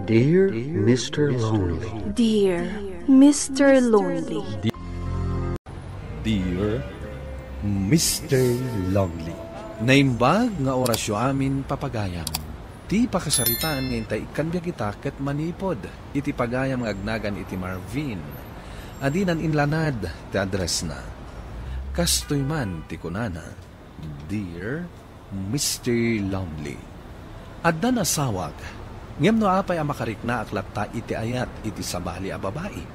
Dear Mr. Lonely. Dear Mr. Lonely. Dear Mr. Lonely. Naimbag nga orasyo amin papagayam. Ti pakasaritaan ngayon tayo ikanbya kita ket manipod. Iti pagayam nga agnagan iti Marvin. Adinan inlanad ti address na. Kastoy man ti kunana. Dear Mr. Lonely. Adda na sawag. Ngem no apay ang makarikna aklat ta iti ayat iti sabali a babae.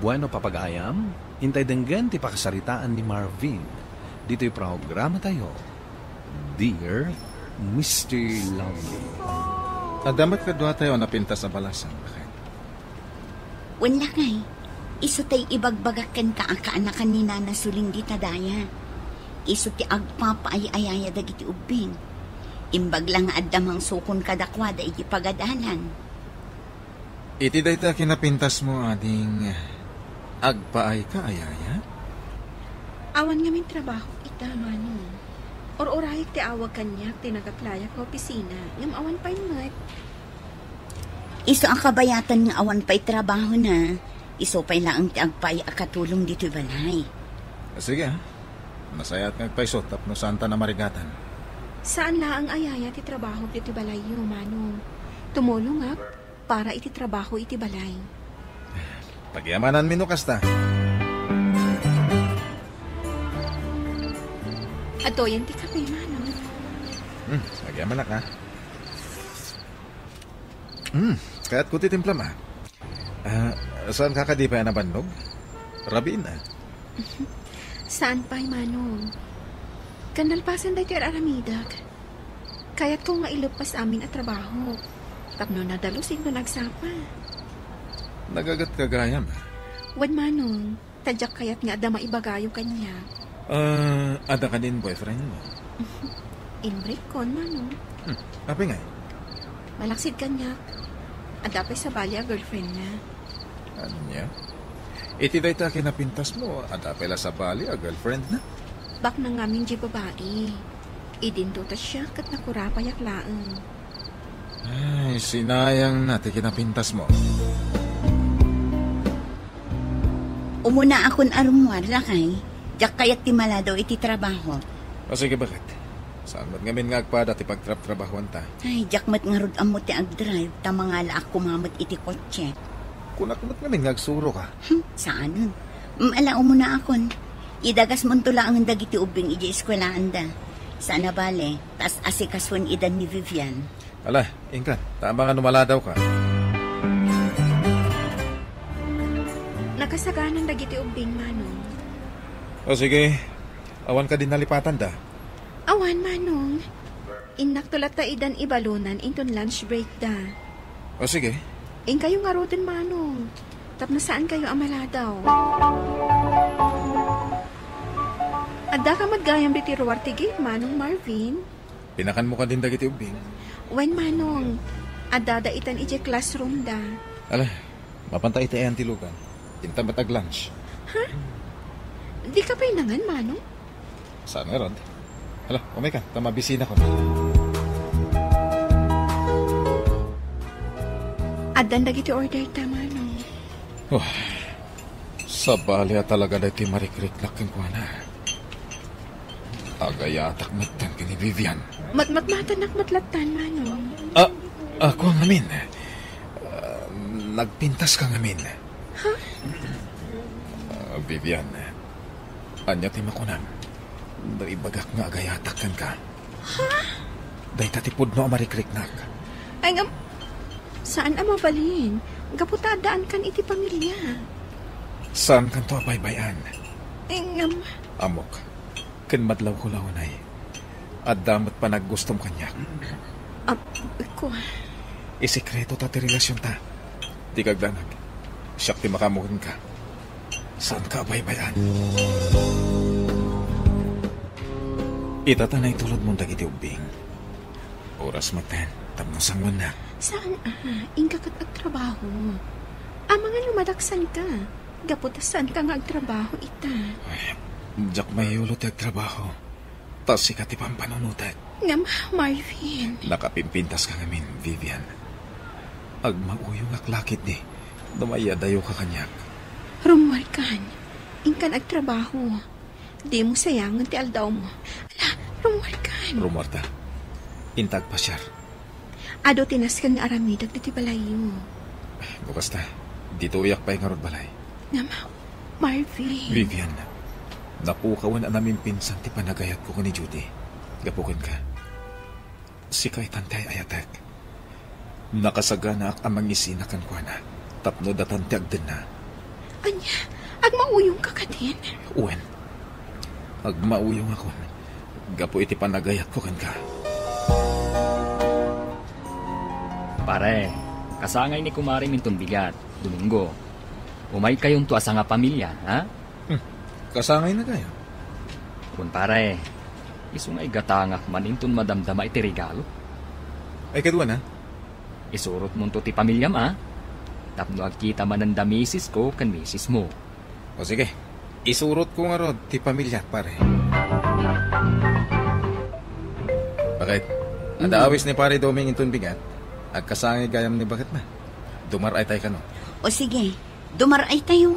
Bueno papagayam, hintay denggan ti pakasaritaan ni Marvin. Dito'y programa tayo. Dear Mr. Lonely. Adamat kadwa tayo napintas sa balasan. Bakit? Wala ngay. Iso tay ibagbagakan ka ang kaanakan ni Nana Suling di tadaya. Iso ti agpapaayayaya dagiti ubing. Imbag lang addamang sukon kadakwada iti pagadalan. Iti dayta kinapintas mo ading agpaay ka ayaya? Awan ngamin trabaho ita mano. Or orayik ti awag kanyak tinagaklayak ko opisina. Ngam awan pa ingat. Iso ang kabayatan nga awan pa'y trabaho na. Iso pa'y laang ti agpaay akatulong dito'y balay. Sige ha. Masayat ngagpaisot tapno santa na marigatan. Saan la ang ayaya ti trabaho iti balay Romano? Tumulong nga para iti trabaho iti balay. Pagyamanan mino kasta. Ato yan ti kape, Mano. Pagyaman na ka. Kaya't ko titimpla ma. Saan kakadipay na bandog? Rabin na. Saan pa'y, Mano? Kanalpasan dahi ti aramidag. Kaya't kung mailupas amin at trabaho. Tapno nadalusin no nagsapa. Nagagat kagayam. Wan manong, tadyak kaya't nga ada maibagayo kanya. Ada ka din boyfriend mo? Inbreak kon, Manong. Api nga? Malaksid kanya. Ada pa'y sa bali a girlfriend niya. Ano niya? Iti dahi ta kinapintas mo. Ada pala sa bali a girlfriend na? Bak na ngamin di babae. Idinduta siya kat nakurapayak laang. Ay, sinayang natin kinapintas mo. Umuna akon arumwar lakay. Diyak kaya't timala daw iti trabaho. O sige, bakit? Saan mo't ngamin nga agpada ti pagtrap-trabahuan ta? Ay, diyak mat nga rod amot ti agdrive. Tamangala ako mamot iti kotse. Kunak mo't ngamin nga agsuro ka. Saan? Ala umuna akon. Idagas mo tula ang dagiti ubing iji eskwelaan da. Sana bale, tas asikaswan idan ni Vivian. Ala, ingkan, tama nga numala daw ka. Nakasaganan dagiti ubing, Manong. O sige, awan ka din nalipatan da. Awan, Manong. Inak tulat ta idan ibalunan inton lunch break da. O sige. In kayo nga rotin, Manong. Tapno saan kayo amala daw? Adda ka magayam biti ruwar tigit, Manong Marvin. Pinakan mo ka din dagiti ubing. Wen, Manong. Adda da itan ije classroom da. Ala, mapantay iti ayan tilugan. Inta matag lunch. Ha? Di ka pa inangan, Manong? Saan nga rod? Ala, umay ka. Tamabisina ko. Addan dagiti order ta, Manong. Sa balya talaga na iti marikrik laking kwa na. Agayatak matan ka ni Vivian. Matmatan matlatan, Manong. Ako ang amin. Nagpintas ka ng amin. Ha? Vivian, anya ti makunam. Naibagak nga agayatak kan ka. Ha? Day tatipod no amarikrik-nak. Ay, saan ang mabalin? Gaputadaan kan iti pamilya. Saan kan to abaybayan? Ay, Amok. Ken madlaw ko launay. At damat pa naggustom kanya. Ko. Isikreto ta ti relasyon ta. Di kagdanag. Siyak ti makamuhin ka. Saan ka baybayan? Itatanay tulad mong dagiti ubing. Oras maten, tamang sangwan na. Saan ingkakat at trabaho? Mga lumadaksan ka. Gaputasan ka nga agtrabaho ita. Ay, Jack may ulo ti agtrabaho. Tas sikat ti pampanunutat. Ngam, Marvin. Nakapimpintas ka ngamin, Vivian. Agmauyong aklakit ni. Dumaya dayo ka kanyak. Rumwar kan. Inkan agtrabaho. Di mo sayangan ti aldaw mo. Ala, rumwar kan. Rumarta. Intag pa siya. Ado tinaskan nga aramidag na ti balayo. Bukas ta. Dito uyak pa yung arod balay. Nama, Marvin. Vivian, napukawan na namin pinsan ti panagayat ko ni Judy. Gapukin ka. Si kay tantay ayatek. Nakasagana ak amang isinakan ko na. Tapno datan ti agden na. Anya, agmauyong ka din. Uwen. Agmauyong ako. Gapo iti panagayat ko kan ka. Pare, kasangay ni Kumari Minton Bigat, Domingo. Umay kayong tuwa sa nga pamilya, ha? Kasangay na kayo. Kung pare, isungay gatangak maninton madamdama iti regalo. Ay kadwa na. Isurot mo ti pamilya ma. Tapno agkita man ang damisis ko kan misis mo. O sige, isurot ko nga rod ti pamilya pare. Bakit? Adaawis ni pare Doming Inton Bigat. Agkasangay gayam ni bakit na? Dumaray tayo ka no? O sige, dumaray tayo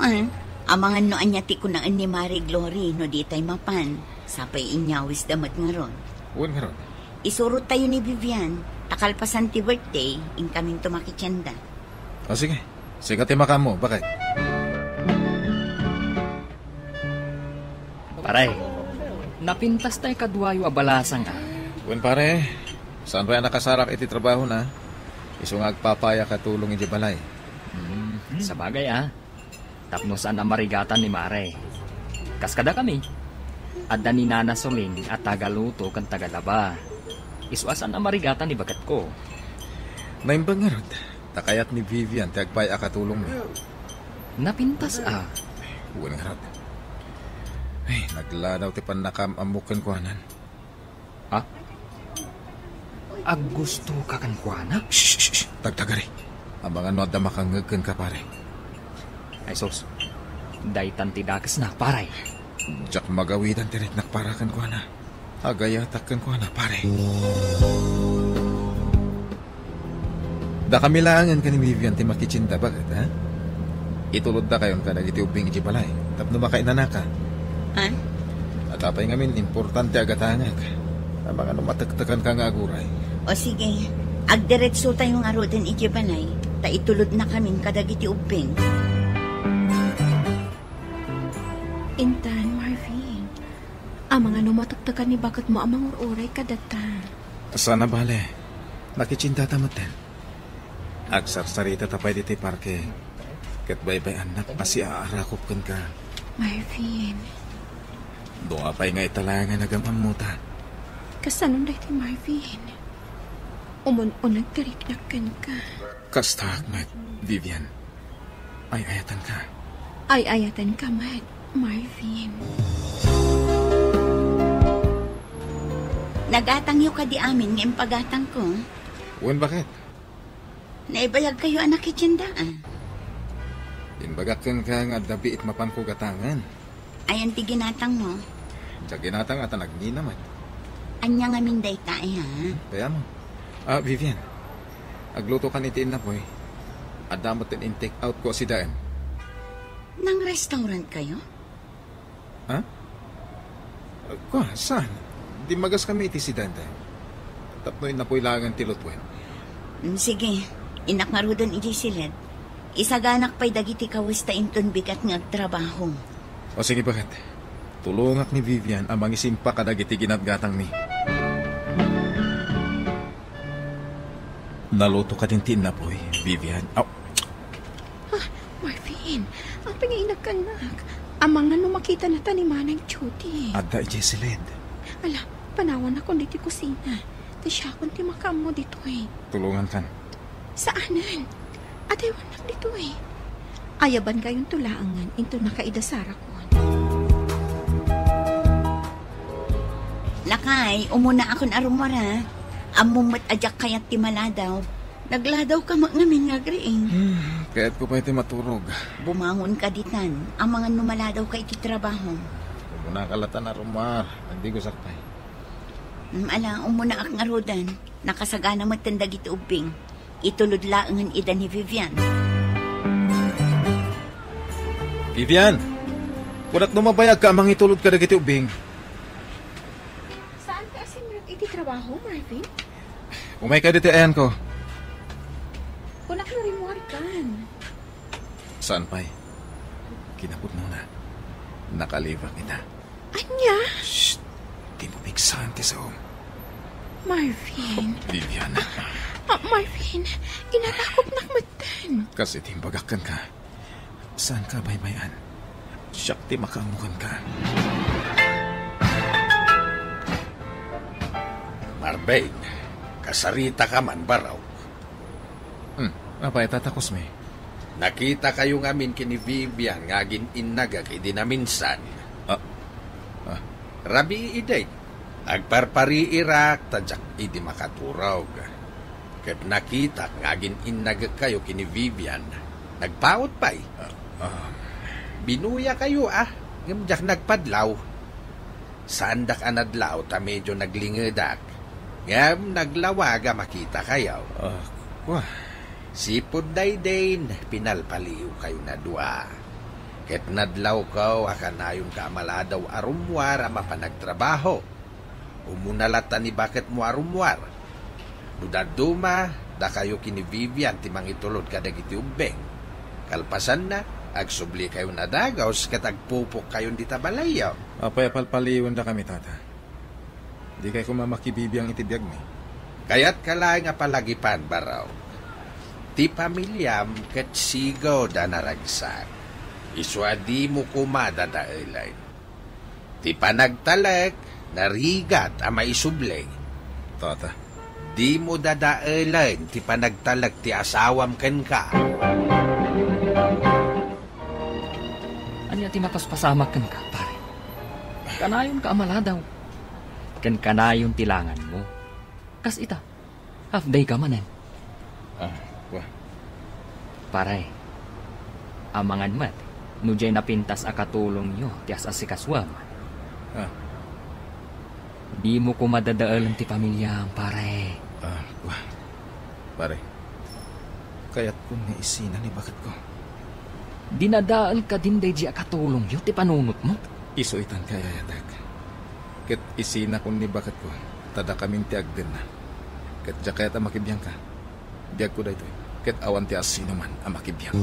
Amangan no anya ti ko na ni Mari Glory no di tayo mapan. Sapay inyawis damat nga ron. Uwan nga ron. Isurot tayo ni Vivian. Takalpasan ti birthday, in kaming tumakityanda. O sige, sigat ti maka mo. Bakit? Pare, napintas tayo kadwayo abalasang Uwan pare, saan ba nakasarak iti trabaho na? Iso nga agpapaya katulong iti balay. Sa bagay Tapno saan ang marigatan ni Mare. Kaskada kami. Adda ni Nana Soling at tagaluto kan tagalaba. Isuasan ang marigatan ni bagat ko. Naimbang nga rod, takayat ni Vivian ti agpaya katulong mo. Napintas Uwan nga rod. Ay, nagladaw ti panakamamukan ko anan. Aggusto ka kan kuana? Shh! Tagtagari. Abangan no adda makangagkan ka pare. Ay sos, daytan ti dakas na paray. Diyak magawidan ti ritnak para kan ko na. Agayatak kan ko na pare. Da kami laangan ka ni Vivian ti makichinda bakit ha? Itulod da kayon ka nagiti ubing iti balay. Tapno makainana ka. At apay ngamin importante agatangag. Abangan no matagtakan ka nga aguray. O sige, agdiretso tayong arudan iti balay. Ta itulod na kaming kadagiti ubing. Intan, Marvin. Ang mga numatagtagan ni bakit mo amang uray kadata. Sana bale. Nakichinda tamutin. Agsarsarita tapay diti parke. Kat baybay anak masi aarakop kan ka. Marvin. Doon apay nga italangan nagamamutan. Kasanon dahi ti Marvin. Umun-unag tariknakan ka. Kasta Ahmed, Vivian. Ay ayatan ka. Ay ayatan ka, Marvin. Nagatang yu ka di amin ngayong pagatang ko. Uwan bakit? Naibayag kayo anak ityanda Inbagakan ka nga dabi it mapan ko gatangan. Ayan ti ginatang mo. Diya ginatang at nagni naman. Anya nga minday ka ha? Kaya mo. Vivian. Agluto ka nitiin na boy. Adamot in take out ko si Daan. Nang restaurant kayo? Ha? Saan? Di magas kami iti si Danda. Tapnoy na po ilangan tilotwen. Sige, inak marudan iti silid. Isaganak pa'y dagiti kawis ta inton bigat ng agtrabaho. O sige bakit? Tulungak ni Vivian ang mangisimpa kadagiti ginatgatang ni. Naluto ka din na boy, Vivian. Marvin, ang pinginagkanak. Ang mga makita na tanimanang Judy. Adda Jesseled. Ala, panawan ako dito kusina. Di siya kung timakam mo dito Tulungan kan. Saanan? Ataywan lang dito Ayaban kayong tulaangan into nakaidasara ko. Lakay, umuna akon arumara. Amumot ajak kayat ti maladaw. Nagladaw ka ngamin nga griing. Kaya't ko pa iti maturog. Bumangon ka ditan. Ang mga numaladaw ka iti trabaho. Umuna kalatan na rumar. Hindi ko sakpay. Umuna ak nga rodan. Nakasagana matandag iti ubing. Itulod laangan ida ni Vivian. Vivian, kulat numabayag ka amang itulod ka dagiti ubing. Saan ka asimrag iti trabaho, Marvin? Umay ka diti ayan ko. Kunak na rin mo arikan. Saan pa'y? Kinapot mo na. Nakalibak kita. Anya? Shh! Di mo bigsahan ti sa Marvin. Vivian, Marvin, inarakot nakmatan. kasi timbagakan ka. Saan ka baybayan? Siyak ti makamukan ka. Marvin, kasarita ka man baraw. Apay tatakos me. Nakita kayo ngamin kini Vivian ngagin inaga kay dinaminsan. Rabi iday. Agparpari irak tadyak idi makaturog. Ket nakita ngagin inaga kayo kini Vivian. Nagpaot pa'y. Binuya kayo ngamjak nagpadlaw. Saan dak anadlaw ta medyo naglingedak. Ngam naglawaga makita kayo. Wah. Sipod daydain, pinalpaliw kayo na dua. Ket nadlaw kaw, akanayon ka maladaw arumwar ama panagtrabaho. Umunalatan ni bakit mo arumwar. Dudaduma, da kayo kini Vivian timang itulod kadagiti ubeng. Kalpasan na, agsubli kayo na dagaws ket agpupok kayon di tabalayaw. Apay palpaliwan da kami, tata. Di kayo kumamakibibiyang itibiyag mi. Kaya't kalay nga palagipan baraw. Ti pamilyam ket sigaw da naragsak. Iswadi mo kumadadailay. Ti panagtalek, narigat ama isublay. Tata. Di mo dadailay ti panagtalek ti asawam ken ka. Anya ti mapaspasamak ken ka, pare. Kanayon ka amaladaw. Ken kanayon tilangan mo. Kas ita, half day ka manen. Wah. Pare, amangan mat, nujay napintas akatulong nyo, tiyas asikaswam. Di mo ko madadaalan ti pamilya, pare. Wah. Pare, kaya't kung naisina ni bakit ko. Dinadaan ka din day di akatulong nyo, ti panunot mo. Isuitan kaya yadag. Ket isina kung ni bakit ko, tada kaming ti agden na. Ket diya kaya't amakibiyang ka. Diag ko dayto. Ket awan ti asino man amakibiyang.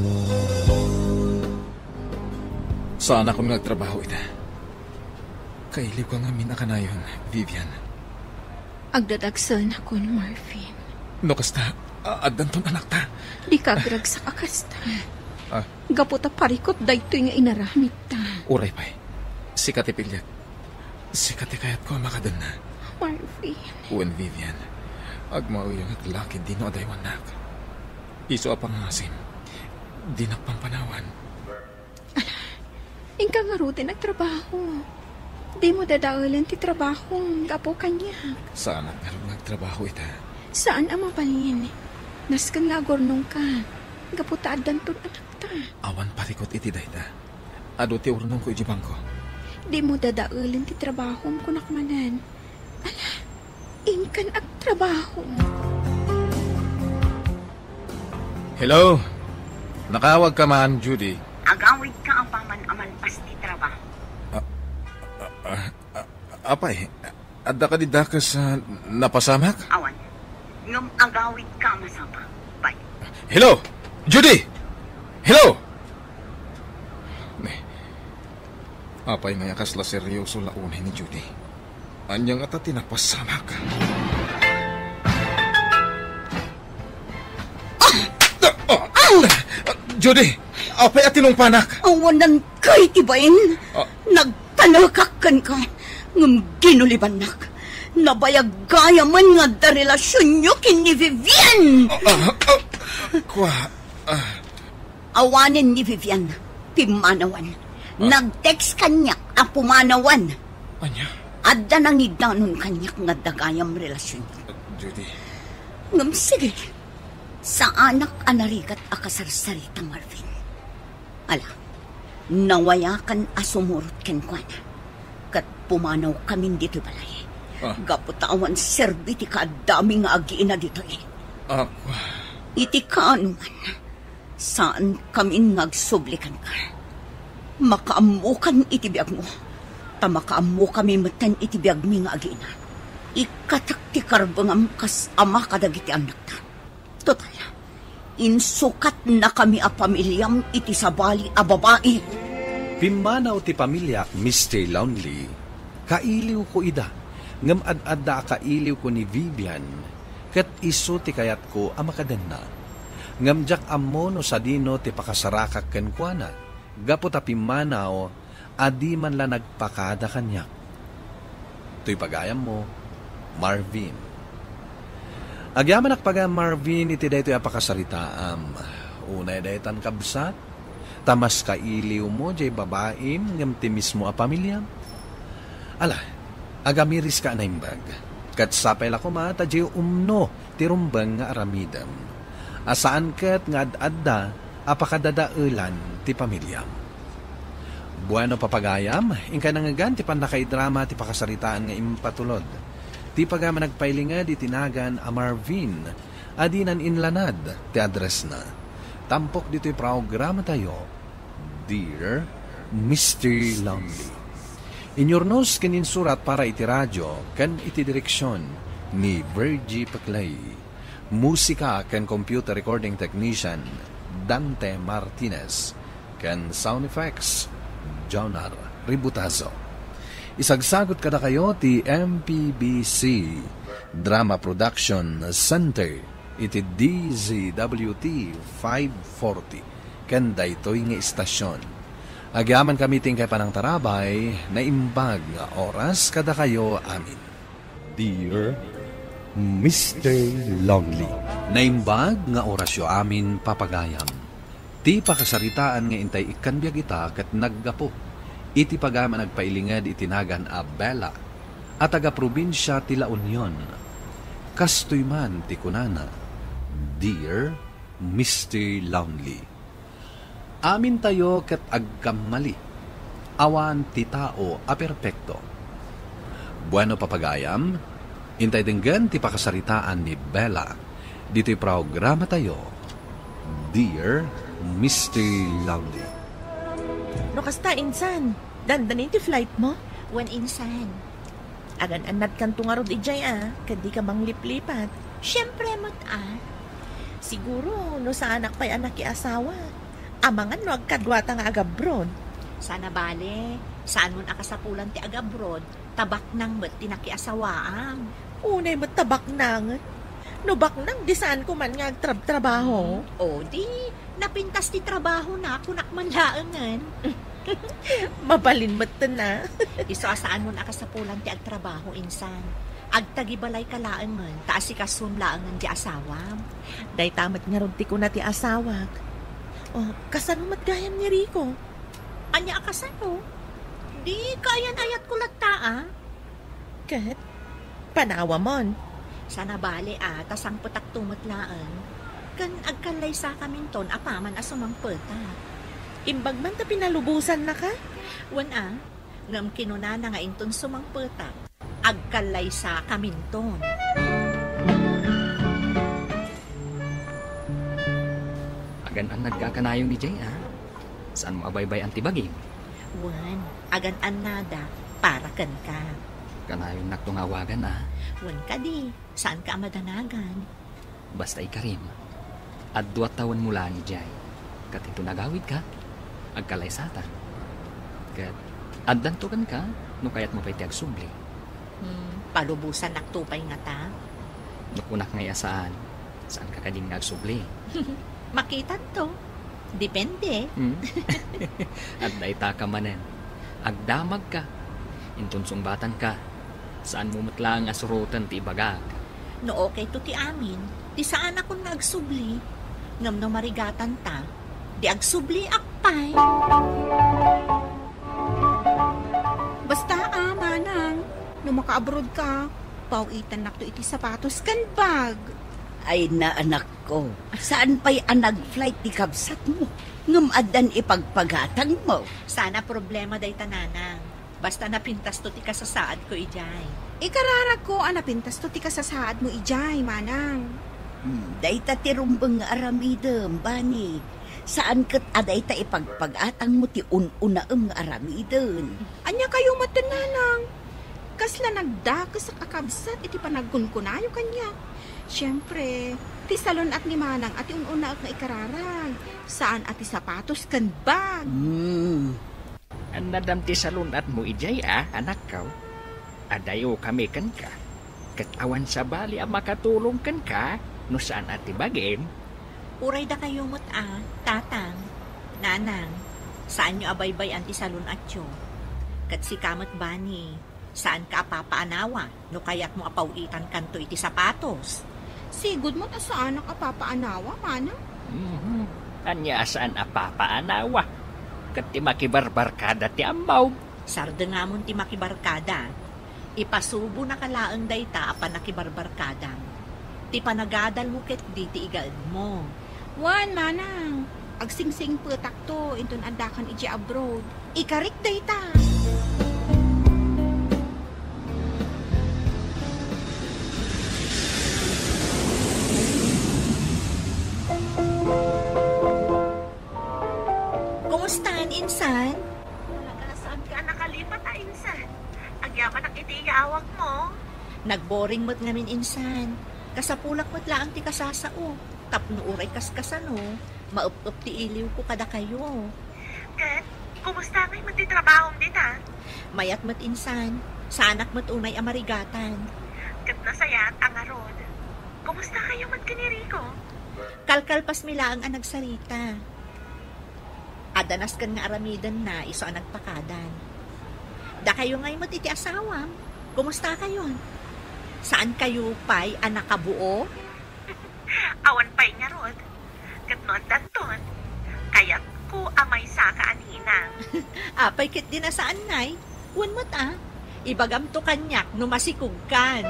Saan ako nagtrabaho ita? Kailiw ka nga minakanayon, Vivian. Agdadagsan ako ni Marvin. No kasta, addan ton anak ta. Di ka grag sa kakasta. Gaputa parikot daytoy nga inaramit ta. Uray pa'y. Sikati pilyag. Sikati kayat ko makadan na. Marvin. Uwan, Vivian. Agmauyang at laki di no adaywan nak. Iso apang asim. Di nagpampanawan. Ingka nga rutin nagtrabaho. Di mo dadaulan ti trabaho. Gapo kanya. Saan ang nagtrabaho ita? Saan ang mapalin? Naskan nga gornong ka. Gapo taadan ton anak ta. Awan parikot iti dayta. Ado ti urnong ko ijibang ko. Di mo dadaulan ti trabaho ko nakmanan. Ala, ingkan ag trabaho. Hello? Nakawag ka man, Judy. Agawid ka ang paman amalpas ti trabaho. Apay, adda ka di dakas napasamak? Awan, ngam agawid ka masapa. Bye. Hello? Judy! Hello! Apay nga kasla seryoso launay ni Judy. Anyang ata tinapasamak. Judy! Apay at tinong panak! Awanan kay tibain. Nagtalakakan ka. Ngam ginulibanak. Nabayag gaya man nga da relasyon nyo kini Vivian. Awanin ni Vivian. Pimanawan. Nag-text kanyak ang pumanawan. Anya? Adda nang idanon kanyak nga dagayam relasyon. Judy. Ngam sige. Sa anak anarigat akasarsarita Marvin. Ala, nawayakan asumurot ken kuana. Kat pumanaw kami dito balay. Gaputawan serbiti ka dami nga agiina dito eh. iti kaanungan, saan kami ngagsublikan ka? Makaamukan iti biyag mo, tamakaamu kami matan iti biyag mi nga agina. Ikatak ti karbangam kas ama kadagiti anak ta. Total, insukat na kami a pamilyam iti sabali a babae. Pimmanaw ti pamilyak, Mr. Lonely, kailiw ko ida, ngam ad-adda kailiw ko ni Vivian, kat iso ti kayat ko amakadenna. Ngam jak ammo no sa dino ti pakasarakak kenkwana, gapo ta pimmanaw, adi man la nagpakada kanyak. To'y pagayam mo, Marvin. Agyaman akpaga Marvin, iti daytoy apakasaritaam. Unay daytan kabsat, tamas kailiw mo, jay babaim, ngam ti mismo a pamilyam. Ala, agamiris ka na imbag. Kat sapay la kumata, jay umno, ti rumbang nga aramidam. Asaan kat nga ad-adda, apakadadaulan ti pamilyam. Bueno papagayam, ingka nangagan ti panakaidrama ti pakasaritaan nga impatulod. Ti pagama nagpailingad itinagan a Marvin, adinan inlanad ti address na. Tampok dito'y programa tayo, Dear Mr. Lonely. Inyornos kininsurat para iti radyo kan iti direksyon ni Virgie Paclay. Musika kan computer recording technician Dante Martinez. Kan sound effects Jonar Ributazo. Isagsagot kada kayo ti MPBC Drama Production Center iti DZWT 540 kanda ito'y nga istasyon. Agyaman kami tingkay panang tarabay na imbag nga oras kada kayo amin. Dear Mr. Lonely, Naimbag nga orasyo amin papagayam. Ti pakasaritaan nga intay ikanbyag ita kat naggapo. Iti pagama nagpailingad itinagan a Bella at taga-probinsya ti La Union. Kastoy man ti kunana, Dear Mr. Lonely. Amin tayo kat agkamali, awan ti tao a perpekto. Bueno papagayam, intay denggan ti pakasaritaan ni Bella. Dito'y programa tayo, Dear Mr. Lonely. No kasta, insan. Dandanin ti flight mo? Wan insan. Agan-anad kan tungarod ijay kadi ka bang liplipat. Siyempre mo't Siguro, no sa anak pa'y anak ki asawa. Amangan no agkadwata nga agabrod. Sana bale, saan mo akasapulan ti agabrod, tabak nang mo't tinakiasawaam. Unay mo't tabak nang. No bak nang di saan ko man nga agtrabaho. O di, napintas ti trabaho na kunak man laangan. Mabalin mo't na. Iso asaan mo nakasapulan ti agtrabaho insan. Agtagibalay ka laangan, taasikasun laangan ti asawam. Day tamat nga rod ti ko na ti asawak. Kasano mat gayam ni Rico? Anya akasano? Di kayan ayat ko lagta Kat, panawa mon. Sana bale tasang putak tumot laan. Kan agkalay sa kaminton apaman asumang peta. Imbag man ta pinalubusan na ka? Wan ngam kinuna na nga inton sumang peta. Agkalay sa kaminton. Agan ang nagkakanayong ni Jay, Saan mo abaybay ang tibagin? Wan, agan an nada, para kan ka. Kanayong naktungawagan, Wan ka di, saan ka madanagan? Basta ikarim. At 2 taon mula ni Jay. Kat ito nagawid ka, agkalay satan. Kat addantukan ka, no kayat mo pa'y tiag subli. Palubusan naktupay nga ta. Nakunak ngay saan ka kading nagsubli. Makita to. Depende. At daita ka manen. Agdamag ka. Intun sumbatan ka. Saan mo matlang asurutan ti ibagag. No okay to ti amin. Di saan ako nagsubli. Ngam no marigatan ta. Di agsubli akpay. Basta manang. No maka-abroad ka, pauitan nakto iti sapatos kan bag. Ay na anak ko, saan pa'y nag-flight ti kabsat mo? Ngamadan ipagpagatang mo. Sana problema day tananang. Basta napintas to ti kasasaad ko ijay. Ikarara ko napintas to ti kasasaad mo ijay, manang. Day ta tirumbang nga aramidem, bani. Saan kat aday ta ipagpagatang mo ti un-unaem nga aramiden? Anya kayo matananang. Kasla nagdakas sa kakabsat iti panagkunkunayo kanya. Siyempre, ti salon at ni Manang at yung una nga ikararag. Saan ati sapatos kan bag? Ang nadam ti salon at mo ijay anak kaw. Adayo kami kan ka. Katawan sa bali ang makatulong kan ka, no saan ati bagin. Uray da kayo mo't tatang, nanang, saan nyo abaybay anti salon at yo? Kat si kamat bani, saan ka apapaanawa, no kaya't mo apawitan kanto iti sapatos? Sigud mo ta saan ang apapaanawa, Manang? Anya saan apapaanawa? Kat ti makibarbarkada ti ambaw. Sarda nga mon ti makibarkada. Ipasubo na kalaang dayta apan nakibarbarkadang. Ti panagadal mo ket di ti igaad mo. Wan, Manang. Agsingsing petak to, inton andakan iji abroad. Ikarik dayta. Kumustahan, insan? Talaga, saan ka nakalipat, insan? Agyaman ang itiyaawag mo. Nagboring mo't ngamin, insan. Kasapulak mo't laang ti kasasao. Tapno uray kaskasano. Maup-up ti iliw ko kada kayo. Kat, kumusta ngay magtitrabaho dita? Mayat mo't insan. Sanak mo't unay amarigatan. Kat nasayat ang arod. Kumusta kayo magkaniriko? Kalkalpas milaang ang nagsarita. Adanas kan nga aramidan na iso ang nagpakadan. Da kayo ngay mo't iti asawam. Kumusta kayo? Saan kayo pa'y anak kabuo? Awan pa'y nga rod. Kat noon danton. Kaya't ko amay saka anina. Apay kit din na saan ngay? Uwan mo't ibagam to kanyak no masikugkan.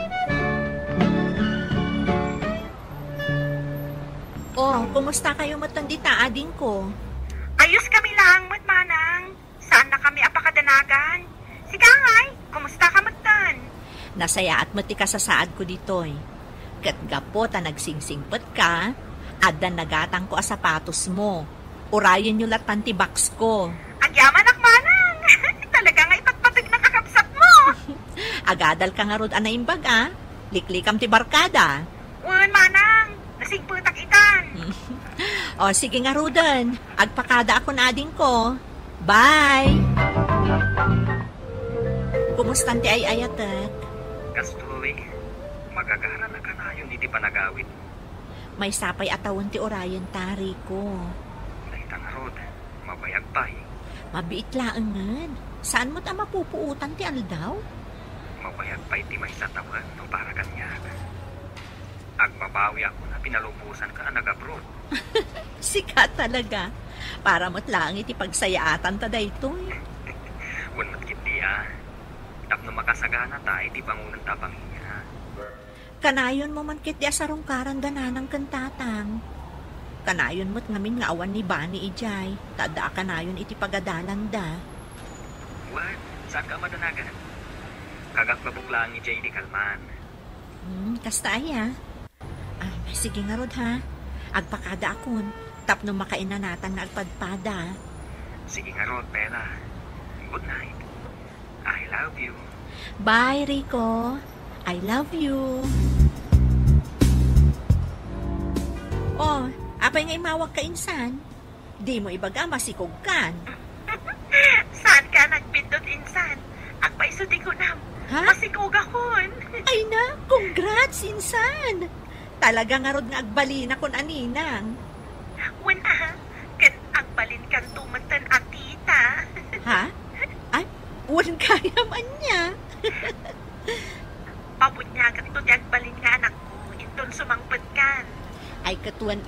Oh, kumusta kayo matandita ading ko? Ayos kami lang, Manang. Saan na kami apakadanagan? Sige ngay, kumusta ka matan? Nasaya at mati ka sa saad ko ditoy. Kat gapo ta nagsingsingpet ka, adan nagatang ko a sapatos mo. Urayan nyo latan ti box ko. Ang yaman ak, Manang. Talaga nga ipatpatag na kakabsat mo. Agadal ka nga rod anaimbag Liklikam ti barkada. Wan, Manang. Nasigputak itan. O sige nga rodan, agpakada ako na ading ko. Bye! Kumusta ti ay ayatek? Kastoy, magagara na ka na yun iti panagawit. May sapay atawan ti orayan tari ko. Naitang arod, mabayag pa Mabiit laangan. Saan mo't mapupuutan ti aldaw? Mabayag pa iti may satawan no para kanya. Agbabawi ako na pinalubusan ka na nag-abroad. Sika talaga. Para mo't lang iti pagsayaatan ta daytoy. Wanmat kiti Tapno makasagana ta iti pangunan tapang niya. Kanayon mo man kit di asarungkaran dananang kantatang. Kanayon mo't ngamin nga awan ni Bani ijay. Tada kanayon iti pagadalan da. What? Saan ka madanagan? Kagakbabuklaan ni J.D. Kalman. Kasta sige nga rod ha. Agpakada akon. Tapno makainanatan nga agpadpada. Sige nga rod, Pela. Good night. I love you. Bye, Rico. I love you. Oh, apay nga imawag ka insan. Di mo ibaga masikugkan. Saan ka nagpindot insan? Agpaisuti ko na. Ha? Masikog akon. Ay na, congrats insan. Talaga nga rod nga agbalin akon aninang. Wen kan agbalin kan tumatan at tita. Ha? Ay, wen kaya man niya. Pabunyagan to di agbalin nga anak ko. Inton sumangpet kan. Ay katuan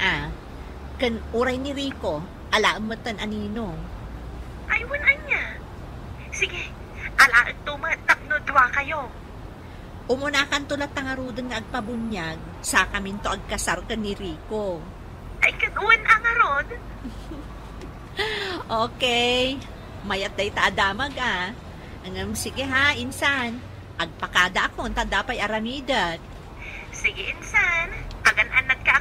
kan uray ni Rico, alaang matan aninong. Ay, wen anya. Sige, alaang tumatap no dwa kayo. Umunakan tulat tangarudan nga agpabunyag, sa kamin to agkasar ka ni Rico. Ay, kanuan ang arod. Okay, mayat day taadamag sige ha, insan. Agpakada ako, tanda pa'y aramidat. Sige, insan. Agan-anad ka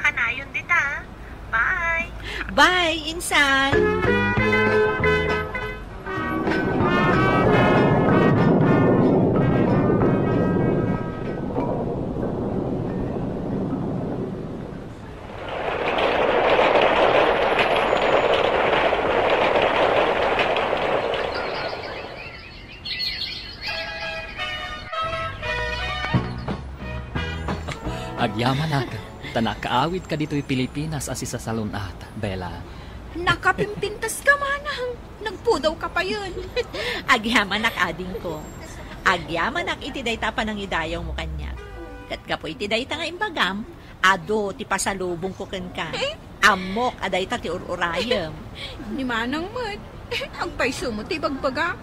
Bye, Insan! Agyaman ka. Tanakaawit ka dito'y Pilipinas asi sa salon at, Bella. Nakapimpintas ka, manang. Nagpudaw ka pa yun. Agyaman ading ko. Agyaman itiday ta pa ng idayaw mo kanya. Kat ka po itiday ta nga imbagam, ado ti pasalubong ko kan ka. Amok aday ta ti ururayam. Ni manang mat. Ang paiso mo ti bagbaga.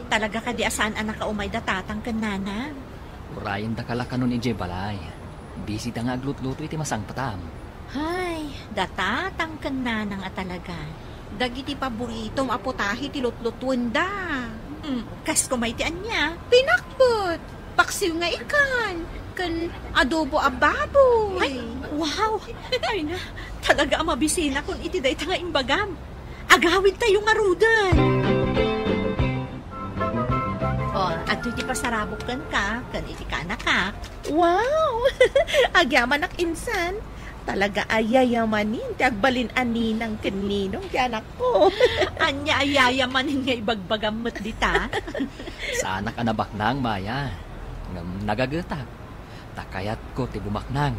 Talaga ka di asaan anak ka umay datatang kan nana. Urayan da kala kanon ije balay. Busy da nga aglut-luto iti masang patam. Hay, datatang kan nanang at talaga. Dagiti paboritong aputahi ti lutlutun da. Kas kumaytian niya. Pinakbot. Paksiw nga ikan. Kan adobo a baboy. Ay, wow. Ay na, talaga ang mabisina kung itiday ta nga imbagam. Agawid tayo nga rudan. At iti pasarabok kan iti kanakak. Wow! Agyaman ak insan. Talaga ayayamanin ti agbalin aninang kaninong ti anak ko. Anya ayayamanin nga ibagbagam mo't dita. Sa anak anabaknang, Maya. Ngam nagagetak. Takayat ko ti bumaknang.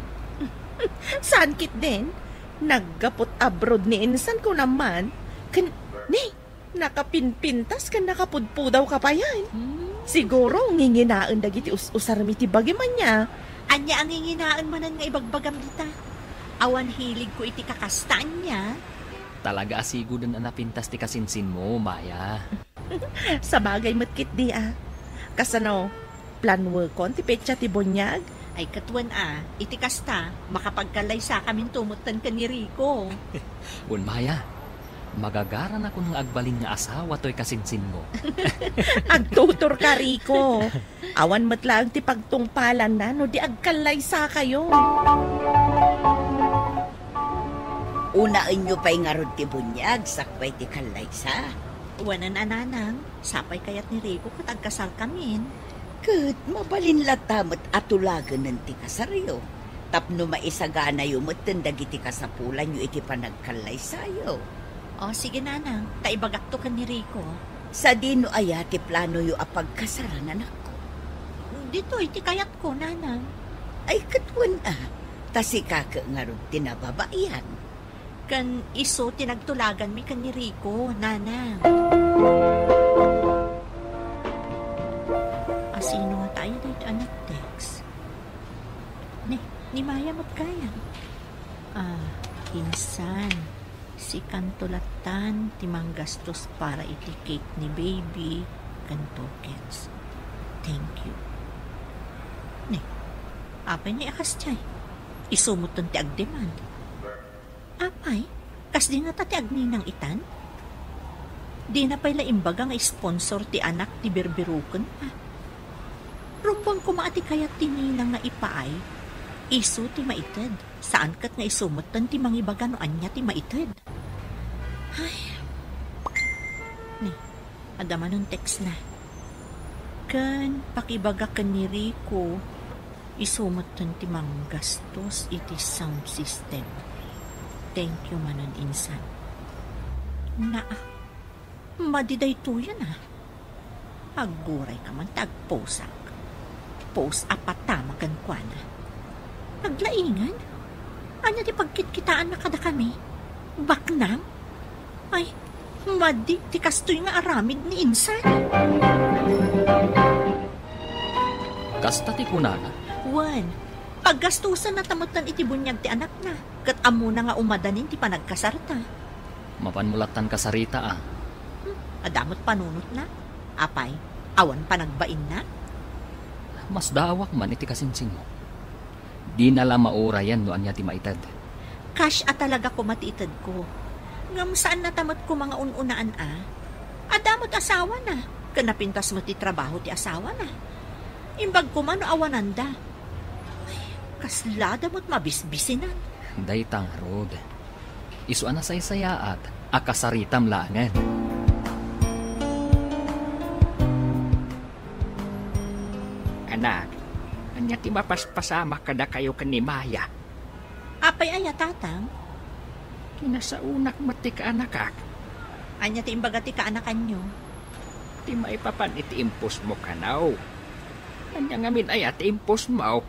Saan kit din? Naggapot abroad ni insan ko naman. Nakapinpintas kan nakapudpudaw ka pa yan. Siguro, nginginaan dagiti usarami ti bagiman niya. Anya ang nginginaan manan nga ibagbagam dita. Awan hilig ko iti kakastaan niya. Talaga asigo din ang napintas ti kasinsin mo, Maya. Sa bagay matkit di Kasano, planwo kon ti petsa ti bonyag? Ay katuan iti kasta, makapagkalay sa kamin tumutan ka ni Rico. Maya, magagaran ako ng agbalin nga asawa to'y kasinsin mo. Agtutor ka, Rico. Awan matlang ti pagtungpalan na no di agkalay sa kayo. Unaan nyo pa'y nga ron ti bunyag, sakway ti kalay sa. Wanan ananang, sapay kayat ni Rico kat agkasal kamin. Kat mabalin latamot atulagan ng ti kasaryo. Tapno maisagana yung matandagiti kasapulan nyo iti panagkalay sayo. O, sige nanang, taibagak to ka ni Rico. Sa dino aya ti plano yu apagkasarangan ako. Dito, iti kayat ko, nanang. Ay, katwan tasi kaka nga ron tinababayan. Kan iso tinagtulagan mi kan ni Rico, nanang. Asino tayo dito anak text? Ni Maya magkaya. Insan. Si kantulatan timang gastos para iti cake ni baby kan tokens. Thank you. Apay ni akas tiyay. Isumuton ti agdemand. Apay, kas di nga ta ti agninang itan? Di na pa'y laimbaga nga sponsor ti anak ti berberuken pa. Rumbang kumaati kaya tininang nga ipaay, isu ti maited. Saan kat nga isumutan ti mangibaga no anya ti maited? Ay. Adaman ng text na. Kan pakibaga kan ni Rico, isumutan ti manggastos iti sound system. Thank you manon insan. Madiday to yan Agguray ka man tagposak. Post apatama kan kwan. Naglaingan? Anya ti pagkitkitaan na kada kami? Baknang? Ay, madi ti kastoy nga aramid ni insan. Kasta ti kunana? Wan, paggastusan na tamutan iti bunyag ti anak na. Kat amo na nga umadanin ti panagkasarta. Mapanmulatan kasarita Adamot panunot na. Apay, awan panagbain na. Mas dawak man iti kasinsin mo. Di na lang maura yan no anya ti maitad. Cash talaga ko matiitad ko. Ngam saan natamot ko mga ununaan Adamot asawa na. Kanapintas mo ti trabaho ti asawa na. Imbag ko man awananda. Ay, kaslada mo't mabisbisinan. Day tang rod. Isu na saysayaat, akasaritam langan. Anak, anya ti mapaspasama kada kayo ni Maya. Apay aya tatang? Kinasaunak mati ka anakak. Anya ti imbaga ti kaanakan nyo? Ti maipapan iti impos mo kanaw. Anya ngamin aya ti impos mo.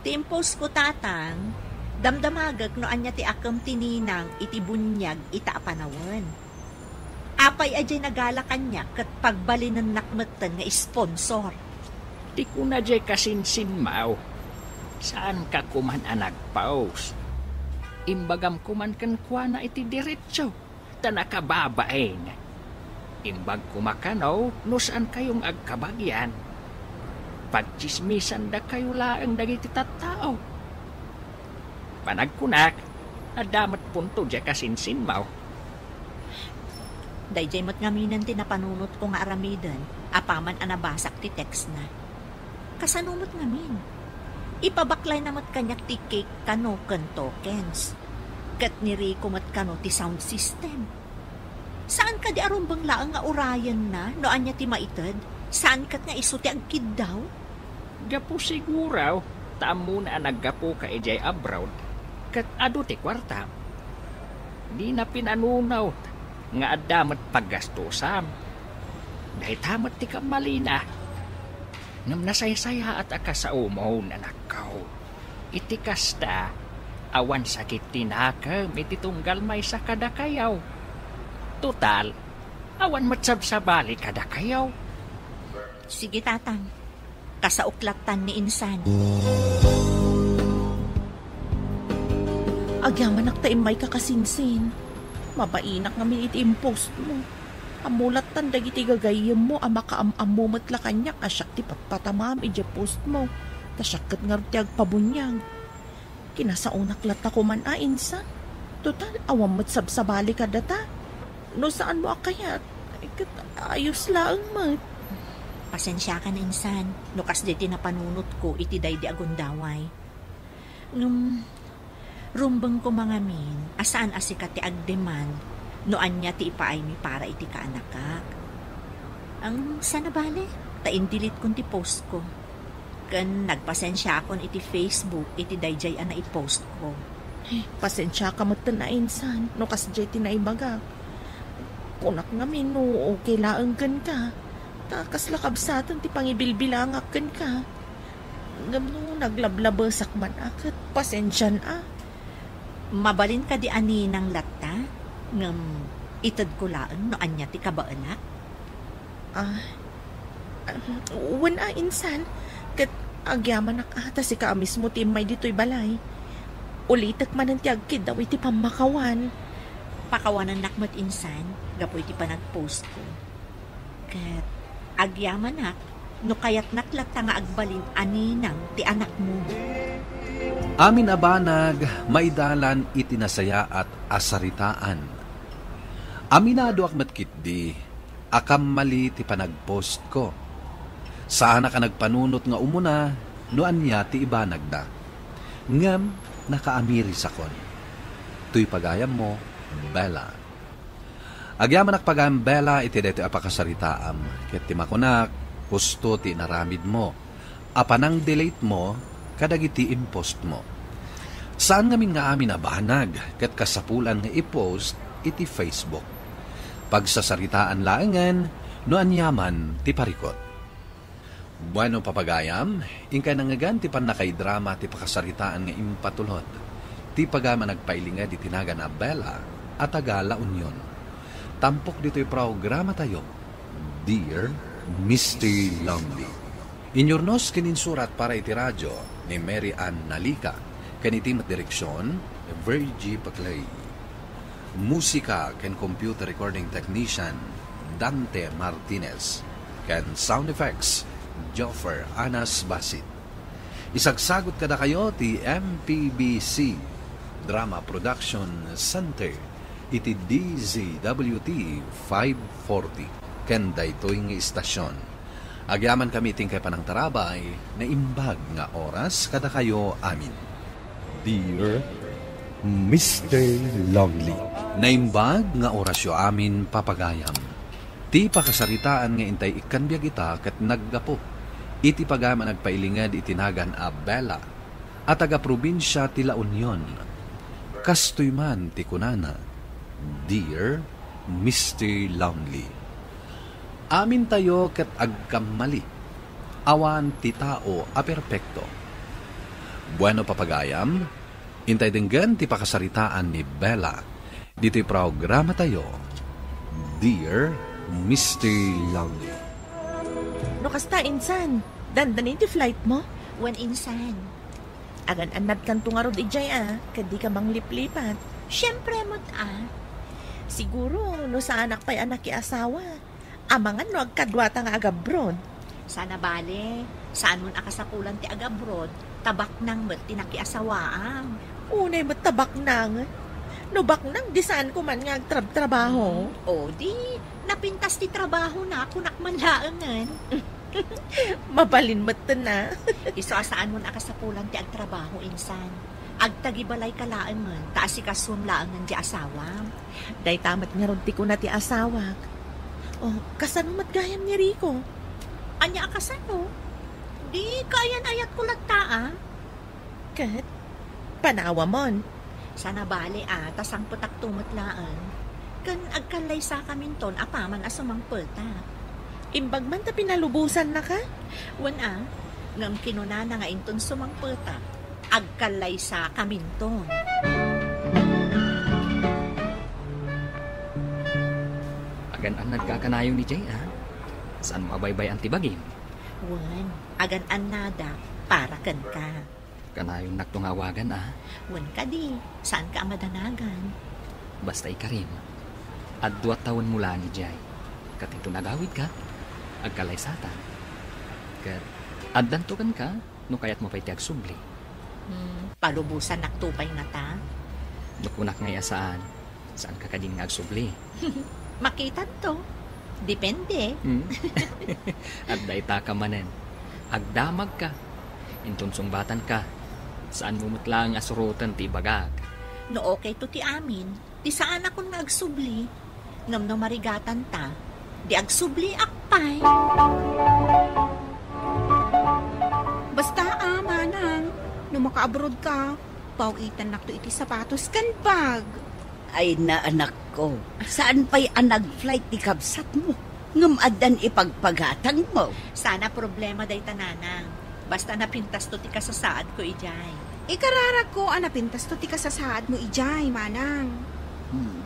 Ti impos ko tatang, damdamagag no anya ti akam tininang iti bunyag ita apanawan. Apay ajay nagala kanya kat pagbalinan nakmatan nga sponsor. Di ko na jay kasinsin mau. Saan ka kuman anagpaus? Imbagam kuman kan kuana iti diretso. Tanakababaeng. Imbag kumakanaw, no saan kayong agkabagyan? Pagchismisan da kayo laang dagiti tattao. Panagkunak, adamat punto dya kasinsin mau. Dayjay mat ngaminan ti napanunot ko nga aramidan, apaman anabasak ti text na. Kasanumot ngamin. Ipabaklay namat kanyak ti cake kano ken tokens. Kat niri kumat kano ti sound system. Saan ka di arumbang laang nga urayan na no anya ti maitad? Saan kat nga iso ti agkid daw? Gapo siguraw, tamo na naggapo ka ejay abroad. Kat ado ti kwarta. Di na pinanunaw nga adamat paggastusam. Dahil tamat ti kamalina. Ngam nasaysaya at akasaumaw na nakaw. Iti kasta, awan sakit tinakam iti tunggal may sa kadakayaw. Total, awan matsabsabali kadakayaw. Sige tatang, kasauklatan ni insan. Agyaman naktaimay ka kasinsin. Mabainak nga iti impost mo. Amulat tandag iti gagayam mo, ama kaam-amo matla kanyak, asyak ti patpatamam iti post mo. Tasyakat nga ti agpabunyag. Kinasaunak lata ko man insan. Total, awam matsabsabali ka data. No saan mo akayat? Ayos lang mat. Pasensya ka na insan. No kas di tinapanunot ko iti day di agundaway. Rumbang ko mga min, asaan asikat ti agdemand, no anya ti ipaay mi para iti kaanakak. Ang sana bale, taindilit kon ti post ko. Kan nagpasensya akon iti Facebook, iti dayjay ana i-post ko. Pasensya ka mat na insan, no kas jay tinaibaga. Kunak ngamin no okay laang kan ka. Takas lakabsatan ti pangibilbilangak kan ka. Ngam no naglablabasak man akat, pasensyan Mabalin ka di ani ng latta? Ngam itad ko laan no anya ti kabaanak? Wana insan, kat agyaman nakata si kaamis mo ti may dito'y balay. Ulitak man ang tiagkid daw iti pamakawan. Pakawanan nakmat insan, gapo iti panagpost ko. Kat agyaman nak, no kayat naklata nga agbalin aninang ti anak mo. Amin abanag, maidalan itinasaya at asaritaan. Aminado ak matkitdi, akam mali ti panagpost ko. Saan ka nagpanunot nga umuna, no anya ti ibanag da. Ngam, nakaamiri sakon. Tuy pagayam mo, Bella. Agyaman ak pagayam Bella, iti dito apakasaritaam. Ket ti makunak, gusto ti naramid mo. Apanang delete mo, kadagiti impost mo. Saan ngamin nga amin nabanag, kat kasapulan nga i-post iti Facebook. Pagsasaritaan laangan, no anyaman ti parikot. Bueno papagayam, ingka nangagan ti panakay-drama ti pakasaritaan nga impatulod. Ti pagama nagpailinga di tinaga na Bella at Agala Union. Tampok dito'y programa tayo, Dear Mr. Longley. Inyornos kininsurat para iti radyo ni Mary Ann Nalica, kanitimat direksyon, Virgie Paclay. Musika ken computer recording technician, Dante Martinez. Ken sound effects, Joffer Anas Basit. Isagsagot kada kayo ti MPBC Drama Production Center, iti DZWT 540. Ken daytoy nga istasyon. Agyaman kami ting kay panang tarabay na imbag nga oras kada kayo amin. Dear Mr. Longley. Naimbag nga orasyo amin papagayam. Ti pakasaritaan nga intay ikanbiag ita ket naggapo. Iti pagama nagpailingad itinagan a Bella at taga-probinsya ti La Union. Kastoy man ti kunana, Dear Mr. Lonely. Amin tayo ket agkamali. Awan ti tao a perpekto. Bueno papagayam, intay denggan ti pakasaritaan ni Bella. Dito'y programa tayo, Dear Mr. Lonely. No kasta, insan. Dandanin ti flight mo? Wan insan. Agan anad kan tungarod ijay kadi ka bang liplipat. Siyempre mo't Siguro, no sa anak pa'y anak ki asawa. Amangan no agkadwata nga agabrod. Sana bale, saan mo akasapulan ti agabrod, tabak nang mo't tinakiasawaam. Unay mo't tabak nang. No bak nang di saan ko man nga agtrabaho. O di, napintas ti trabaho na kunak manlaangan. Mabalin mo't na. Iso asaan mo akasapulan ti agtrabaho insan. Agtagibalay kalaan man, taasikasun laangan di asawa. Day tamat nga ron ti ko na ti asawak. Oh, kasano matgayam ni Rico? Anya akasano? Di kayan ayat ko lagta Kat, panawa mon. Sana bale tasang putak tumatlaan. Kan agkalay sa kaminton apaman asumang pulta. Imbag man ta pinalubusan na ka? Wan ngam kinunana nga inton sumang pulta. Agkalay sa kaminton. Agan ang nagkakanayo ni Jay, Saan mabaybay ang tibagin? Wan, agan an nada para kan ka. Kanayon nagtungawagan, Wan ka di, saan ka madanagan? Basta ikarim. At 2 taon mula ni Jay. Katito nagawid ka, agkalaysatan. Kat, addantukan ka, no kayat mo pa'y tiag subli. Palubusan naktupay nga ta? Nakunak ngaya saan ka kading nagsubli. Makita to. Depende. At daita ka manen. Agdamag ka. Inton sungbatan ka. Saan mo mutlang asurutan ti bagag. No okay to ti amin. Di saan akong nagsubli. Ngam no marigatan ta. Di agsubli akpay. Basta manang. No maka-abroad ka, pawitan nakto iti sapatos kan bag. Ay na anak ko, saan pa'y anag-flight ti kabsat mo? Ngamadan ipagpagatang mo. Sana problema day tananang. Basta napintas to ti kasasaad ko ijay. Ikararag ko napintas to ti kasasaad mo ijay, manang.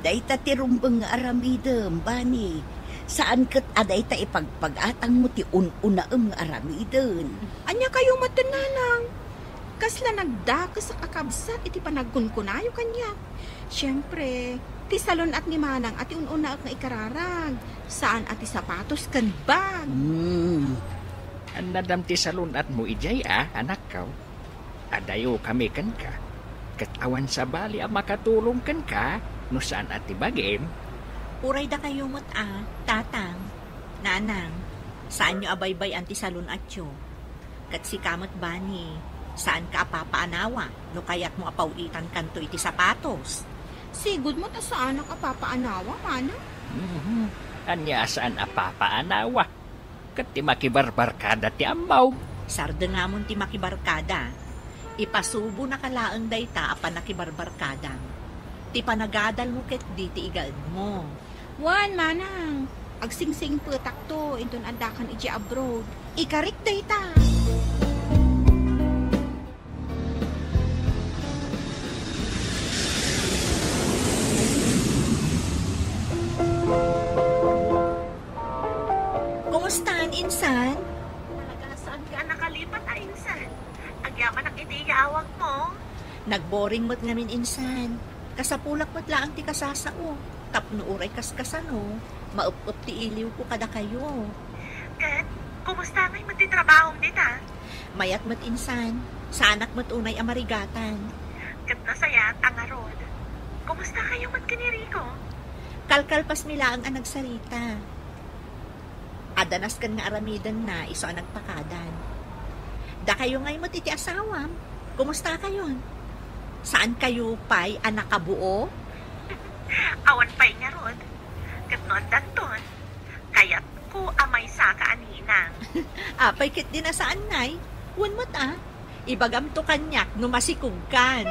Day ta tirumbang nga aramidem, bani. Saan kat aday ta ipagpagatang mo ti un-unaem nga aramiden? Anya kayo matananang. Kasla nagdakas sa kakabsat iti panagkunkunayo kanya. Siyempre, ti salon at ni manang at ununa at nga ikararag. Saan at ti sapatos kan bag? Ang nadam ti salon at mo ijay anak ko. Adayo kami kan ka. Katawan sa bali ang makatulong kan ka no saan at ti bagim. Uray da kayo mo't tatang, nanang, saan nyo abaybay ang ti salon at yo? Kat si kamot bani, saan ka apapaanawa no kaya't mo apawitan kanto iti sapatos? Sigud mo ta saan ang apapaanawa, manang? Anya saan apapaanawa? Kat ti makibarbarkada ti ambaw. Sarda nga mon ti makibarkada. Ipasubo na kalaang dayta apan nakibarbarkada. Ti panagadal mo ket di ti igad mo. Wan, manang. Agsingsing putak to, inton andakan iji abroad. Ikarik dayta. Kumustahan, insan? Saan ka nakalipat, insan? Agyaman ang itiyawag mo. Nagboring mo't ngamin, insan. Kasapulak mo't laang ti kasasao. Tapno uray kaskasano. Maupup ti iliw ko kada kayo. Kat, kumusta ngay magtitrabaho dita? Mayat mo't insan. Sa anak mo't unay amarigatan. Kat nasayat ang arod. Kumusta kayo magkaniriko? Kalkalpas mila ang nagsarita. Adanas kan nga aramidan na iso ang nagpakadan. Da kayo ngay mo't iti asawam. Kumusta kayo? Saan kayo pa'y nakabuo? Awan pa'y nga rod. Kat noon danton, kaya't ko amay saka aninang. Apay kit din na saan ngay. Wan mo't ibagam to kanyak no masikugkan.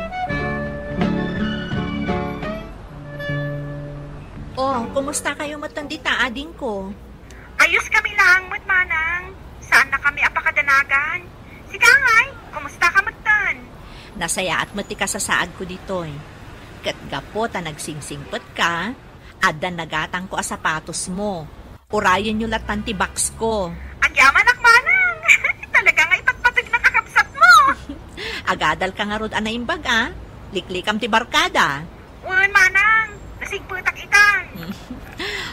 Oh, kumusta kayo matandita ading ko? Ayos kami lang, manang. Saan na kami apakadanagan? Sige ngay, kumusta ka matan? Nasaya at matika sa saad ko ditoy. Kat gapo ta nagsingsingpet ka, adan nagatang ko a sapatos mo. Urayan nyo latan ti box ko. Ang yaman manang. Talaga nga ipatpatag na kakabsat mo. Agadal ka nga rod anaimbag Liklikam ti barkada. Wan manang, nasigputak itan.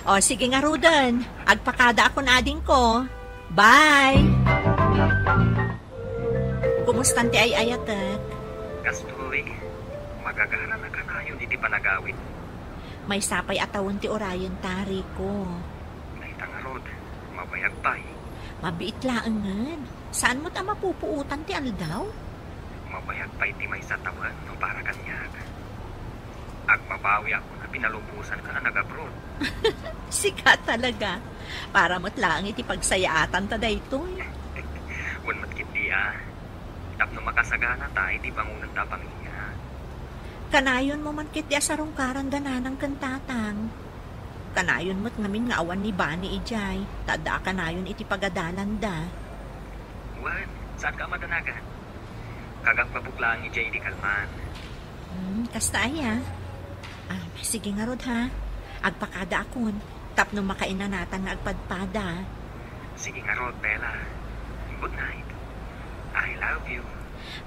O sige nga rodan, agpakada ako na ading ko. Bye! Kumustanti ay ayatek? Kastoy, magagara na ka na yun, hindi pa nagawin. May sapay atawon ti orayon tari ko. Naitangarod, mabayag pa'y. Mabiit laangan. Saan mo ta mapupuutan ti aldaw? Mabayag pa'y ti may satawan no para kanyag. Agmabawi ako na pinalubusan ka na nag-abroad. Sika talaga. Para mo't lang iti pagsayaatan ta daytoy. Wan matkit di Tapno makasagana tayo di bangunan ta pamilya. Kanayon mo man kit di asarong karang gananang kantatang. Kanayon mo't ngamin nga awan ni Bani ijay. Tada kanayon iti pagadalan da. Wan, saan ka madanagan? Kagang pabuklaan ni J.D. Kalman. Kasta sige nga rod Agpakada akon. Tapno makainanatan nga agpadpada. Sige nga rod, Bella. Good night. I love you.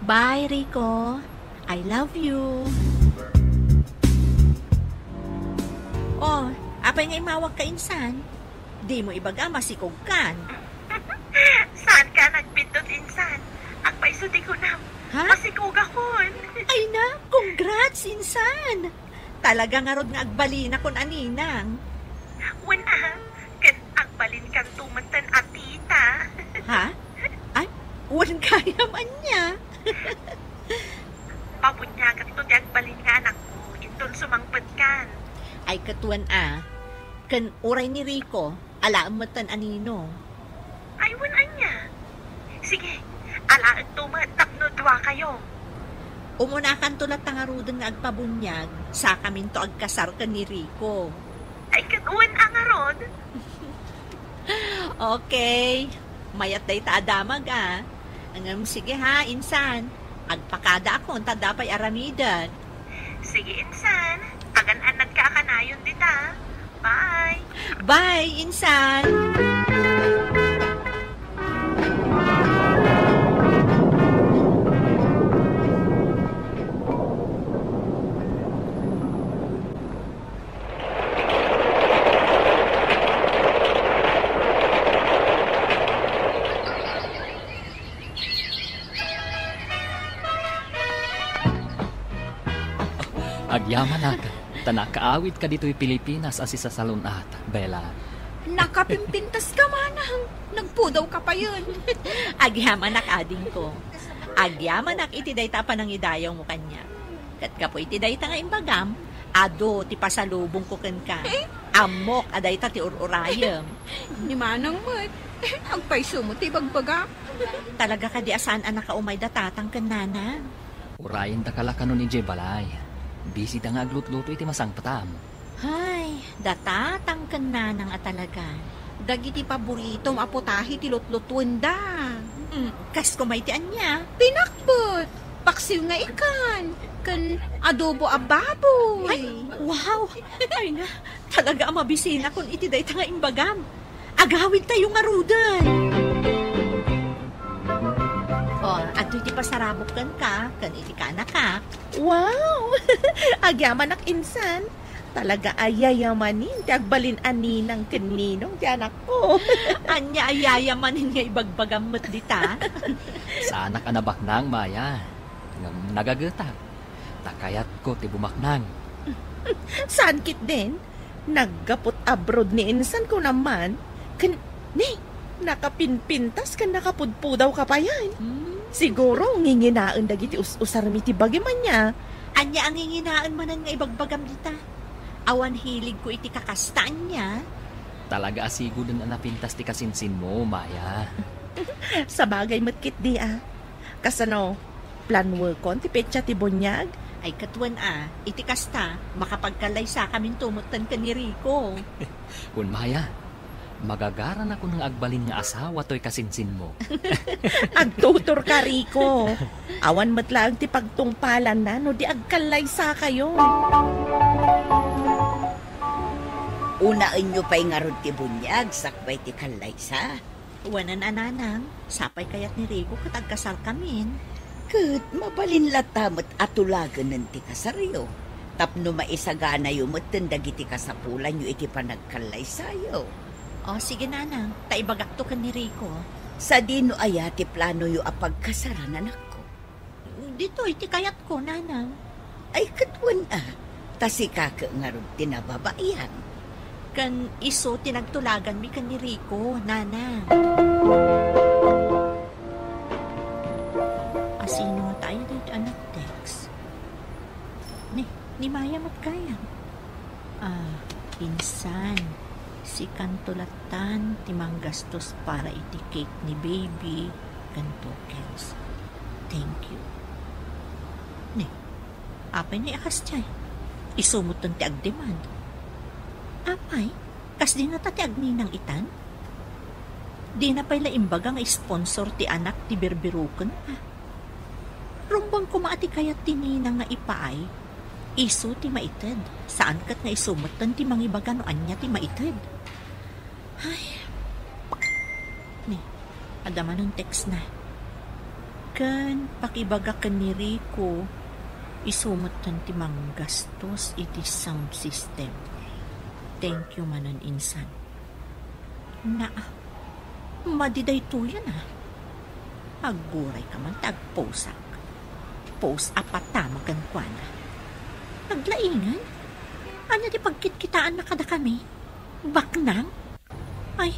Bye, Rico. I love you. Oh, apay nga imawag ka insan. Di mo ibaga masikog-kan. Saan ka nagpindot insan? Agpaisudi ko na. Masikog akon. Ay na, congrats insan. Talaga nga rod nga agbalin akon aninang. Wan kan agbalin kang tumantan at tita. Ha? Ay, wan kaya man niya. Pabunyagat to di agbalin nga anak ko. Inton sumangpad kan. Ay katuan kan uray ni Rico, alaan mo tan anino. Ay wan anya. Sige, alaan tumat tapno dwa kayo. Umunakan tulat tangarudan nga agpabunyag, sa kamin to agkasar ka ni Rico. Ay kanuan ang arod. Okay, mayat day taadamag sige insan. Agpakada ako, tadapay aramidan. Sige insan, agan-anad ka kanayon dita. Bye. Bye, insan. Agyaman tanakaawit ka dito'y Pilipinas as isa sa lunat, Bella. Nakapimpintas ka manang. Nagpudaw ka pa yun. Agyaman ading ko. Agyaman itiday ta pa ng idayaw mo kanya. Kat ka po itiday ta nga imbagam, ado ti pasalubong ko kan ka. Amok aday ta ti ururayam. Ni manang mat. Agpaiso mo ti bagbaga. Talaga ka di asaan anak ka umay datatang kan nana. Urayin ta kalakanon ni J. Balay. Busy ta nga aglut-luto iti masang patam. Hay, datatang kan nanang talaga. Dagiti paboritong aputahi ti lutlutun da. Kas kumaytian niya. Pinakbot. Paksiw nga ikan. Kan adobo a baboy. Ay, wow. Ay na, talaga mabisina kung itiday ta nga imbagam. Agawid tayo nga rudan. Ato iti pasarabok kan iti ka. Wow! Agyaman insan. Talaga ayayamanin, ti agbalin aninang kaninong ti anak ko. Anya ayayamanin nga ibagbagam mo't dita. Sana ka nabaknang, Maya. Nagagetak. Takayat ko ti bumaknang. Saan kit din? Naggapot abroad ni insan ko naman. Nakapinpintas kan nakapudpudaw ka pa yan. Siguro, nginginaan dagiti us-usar mi ti bagiman niya. Anya ang nginginaan manan nga ibagbagam dita. Awan hilig ko iti kakastaan niya. Talaga asigo din ang napintas ti kasinsin mo, Maya. Sa bagay matkit di Kasano, plan workon ti petsa ti bunyag? Ay katwan iti kasta, makapagkalay sa kamin tumutan ka ni Rico. Kun Maya, magagaran ako ng agbalin nga asawa to'y kasinsin mo. Agtutor ka, Rico. Awan matlaang ti pagtungpalan na no di agkalay sa kayo. Unaan nyo pa'y ngarod ti bunyag, sakbay ti kalaysa. Wanan ananang, sapay kayat ni Rico katagkasal kamin. Kat mabalin latamat atulagan ng ti kasaryo. Tapno maisagana yung matanda iti kasapulan yung iti panagkalay sayo. O sige nanang, taibagak to ka ni Rico. Sa dino aya ti plano yung apagkasaran anak ko. Dito iti kayat ko nanang. Ay katwan tasi kakangarod tinababaihan. Kan iso tinagtulagan mi kan ni Rico, nanang. Asino tayo dito anak Tex? Ni Maya matkayang. Pinsan. Si kantulatan timang gastos para iti cake ni baby kan tokens. Thank you. Apay na akas tiyay. Isumuton ti agdemand. Apay, kas di na tati agninang itan? Di na pa'y laimbaga nga sponsor ti anak ti berberuken Rumbang kumaati kayat tininang nga ipaay, iso ti maited. Saan kat nga isumutan ti mangibaga no anya ti maited? Ay, adaman ng text na. Kan, pakibaga ka ni Rico, isumutan ti manggastos iti sound system. Thank you manan insan. Madiday to yan Aguray ka man tagposak. Post apatama kan kwa na. Naglaingan? Anya di pagkitkitaan na kada kami? Baknang? Ay,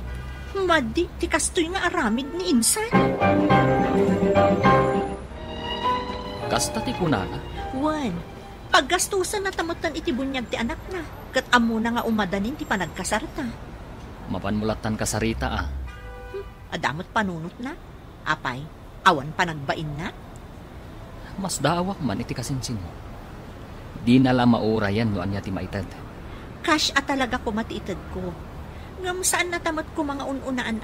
madi, ti kastoy nga aramid ni insan. Kasta ti kunana? Juan, paggastusan na tamutan iti bunyag ti anak na. Kat amo na nga umadanin ti panagkasarta. Mapanmulatan kasarita Adamot panunot na. Apay, awan panagbain na. Mas dawak man iti kasinsin mo. Di na lang maura yan no anya ti maitad. Cash talaga ko matiitad ko. Ngam saan natamat ko mga ununaan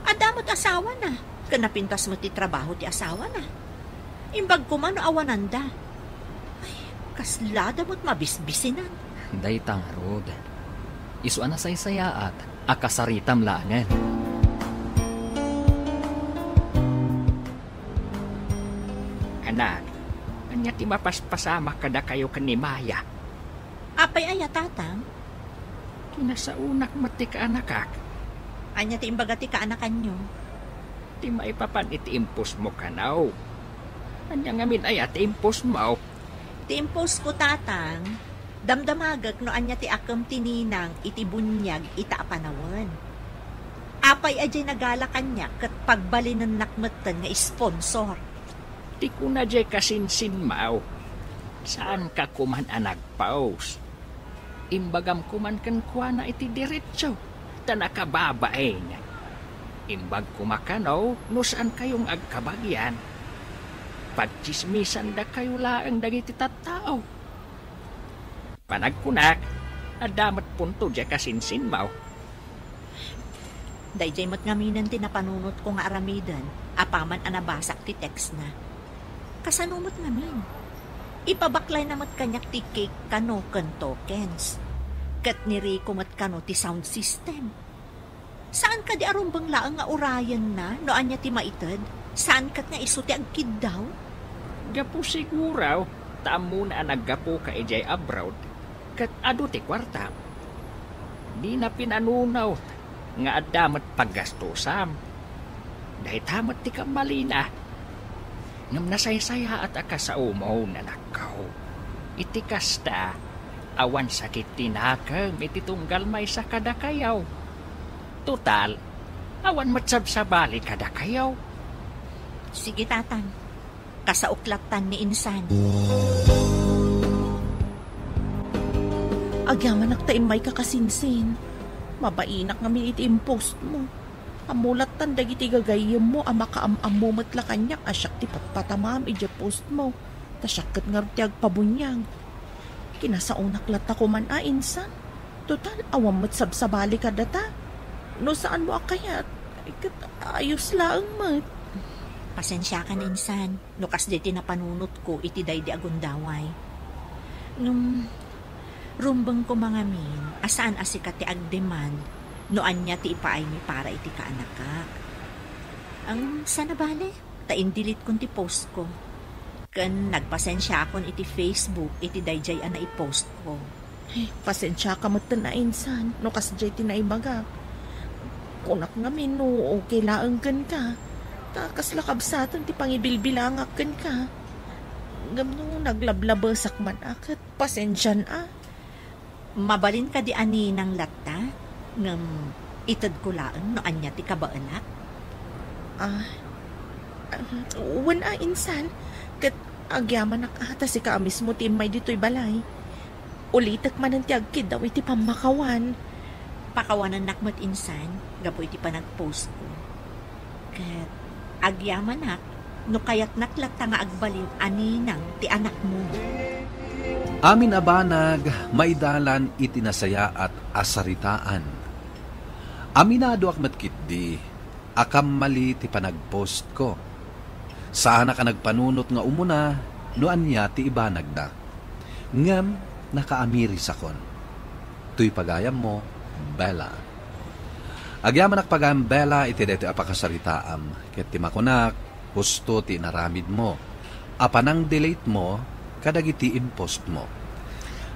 Adamot asawa na. Kanapintas mo ti trabaho ti asawa na. Imbag ko man awananda. Ay, kaslada mo't mabisbisinan. Daytang rod. Isuan na saysayaat, akasaritam laangan. Anak, anya ti mapaspasama kada kayo ni Maya. Apay aya tatang? Kinasaunak mati ka anakak. Anya ti imbaga ti kaanakan nyo? Ti maipapan iti impos mo kanaw. Anya ngamin aya ti impos mo. Ti impos ko tatang. Damdamagag no anya ti akam tininang iti bunyag ita apanawan. Apay ajay nagala kanya kat pagbalinan nakmatan nga sponsor. Ti kuna jay kasinsin mao. Saan ka kuman nagpaus? Imbagam kuman kan kuana iti diretso. Tanakababae nga. Imbag kumakanaw no saan kayong agkabagyan. Pagchismisan da kayo laang dagiti tattao. Panagkunak, adamat punto dya kasinsin mao. Dayjay mat ngaminan tinapanunot ko nga aramidan, apaman anabasak ti text na. Kasanumot ngamin. Ipabaklay na mat kanyak ti cake kano kan tokens. Kat ni Rico mat kano ti sound system. Saan ka di arumbang laang nga urayan na, no anya ti maitad? Saan kat nga iso ti agkid daw? Gapo siguraw, tamo na naggapo ka ijay abroad. Kat ado ti kwarta. Di na pinanunaw nga adamat paggastusam. Dahil tamat ti kamalina. Ngam nasaysaya at akasaumaw na nakaw. Iti kasta, awan sakit tinakam iti tunggal may sa kada kayaw. Total, awan matsabsabali kada kayaw. Sige tatang, kasauklatan ni insan. agyaman nagtaimay ka kasinsin. Mabainak nga iti impost mo. Amulat tandag iti gagayim mo, makaamam mo matla kanyak, asyak ti patpatamam iti post mo. Tasyakat nga ti agpabunyag. Kinasaunak lata ko man insan. Total, awam mo't sabsabali ka data. No saan mo akayat? Ayos lang mat. Pasensya ka na insan. Nukas di tinapanunot ko iti day di agundaway. Rumbang ko mga min, asaan asikat ti agdemand, noan niya ti ipaay mi para iti kaanakak. Ang sana bale, ta-indilit kon ti post ko. Kan nagpasensya akon iti Facebook, iti dayjay na i-post ko. Pasensya ka mo't na insan, no kasjay tinaibagak. Kunak nga min, no okay laang kan ka. Takas lakabsatan ti pangibilbilangak kan ka. Gamno naglablabasak man akat, pasensyan Mabalin ka di ani ng lata, ngam itad ko laan no anya ti kabaanak? Wana insan, kat agyaman nakata si kaamis mo timay dito'y balay. Ulitak man ang tiagkid daw iti pamakawan. Pakawanan nakmat insan, gapo iti panagpost ko. Kat agyaman nak, no kayat naklata nga agbalin aninang ti anak mo. Amin abanag, maidalan itinasaya at asaritaan. Aminado akmat kitdi, akam mali ti panagpost ko. Sana ka nagpanunot nga umuna, no anya ti ibanag na. Ngam, nakaamiris akon. Tuy pagayam mo, Bella. Agyaman pagayam Bella, iti deto apakasaritaam. Ket ti makunak, husto ti naramid mo. Apanang delete mo, kadagiti impost mo.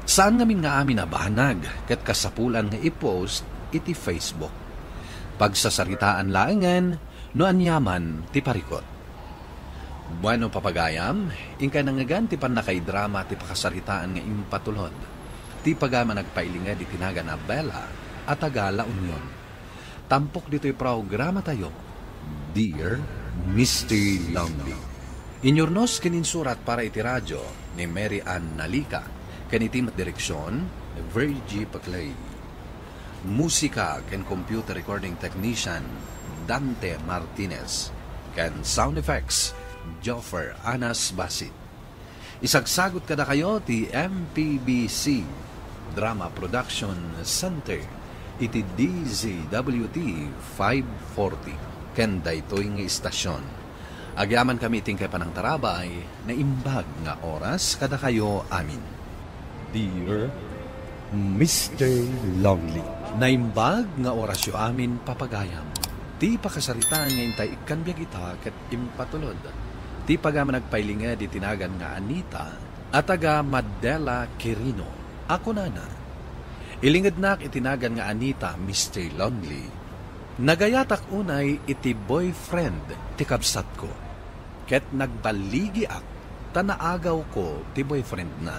Saan ngamin nga amin nabanag, ket kasapulan nga i-post iti Facebook. Pagsasaritaan laangan, no anyaman ti parikot. Bueno papagayam, ingkay nangagan ti panakay-drama ti pakasaritaan nga impatulod. Ti pagama nagpailinga di tinaga na Bella at taga La Union. Tampok dito'y programa tayo, Dear Mr. Longley. Inyornos kininsurat para iti radyo ni Mary Ann Nalica, kanitimat direksyon, Virgie Paclay. Musika ken computer recording technician, Dante Martinez. Ken sound effects, Joffer Anas Basit. Isagsagot kada kayo ti MPBC Drama Production Center, iti DZWT 540. Ken daytoy nga istasyon. Agyaman kami iting kay panang tarabay na imbag nga oras kada kayo amin. Dear Mr. Longley, Naimbag nga orasyo amin papagayam. Ti pakasaritaan nga intay ikanbyag ita ket impatulod. Ti pagama nagpailinga di tinagan nga Anita at taga Madela Quirino. Ako nana. Ilingad nak itinagan nga Anita, Mr. Longley. Nagayatak unay iti boyfriend ti kabsat ko. Ket nagbaligi ak, tanaagaw ko ti boyfriend na.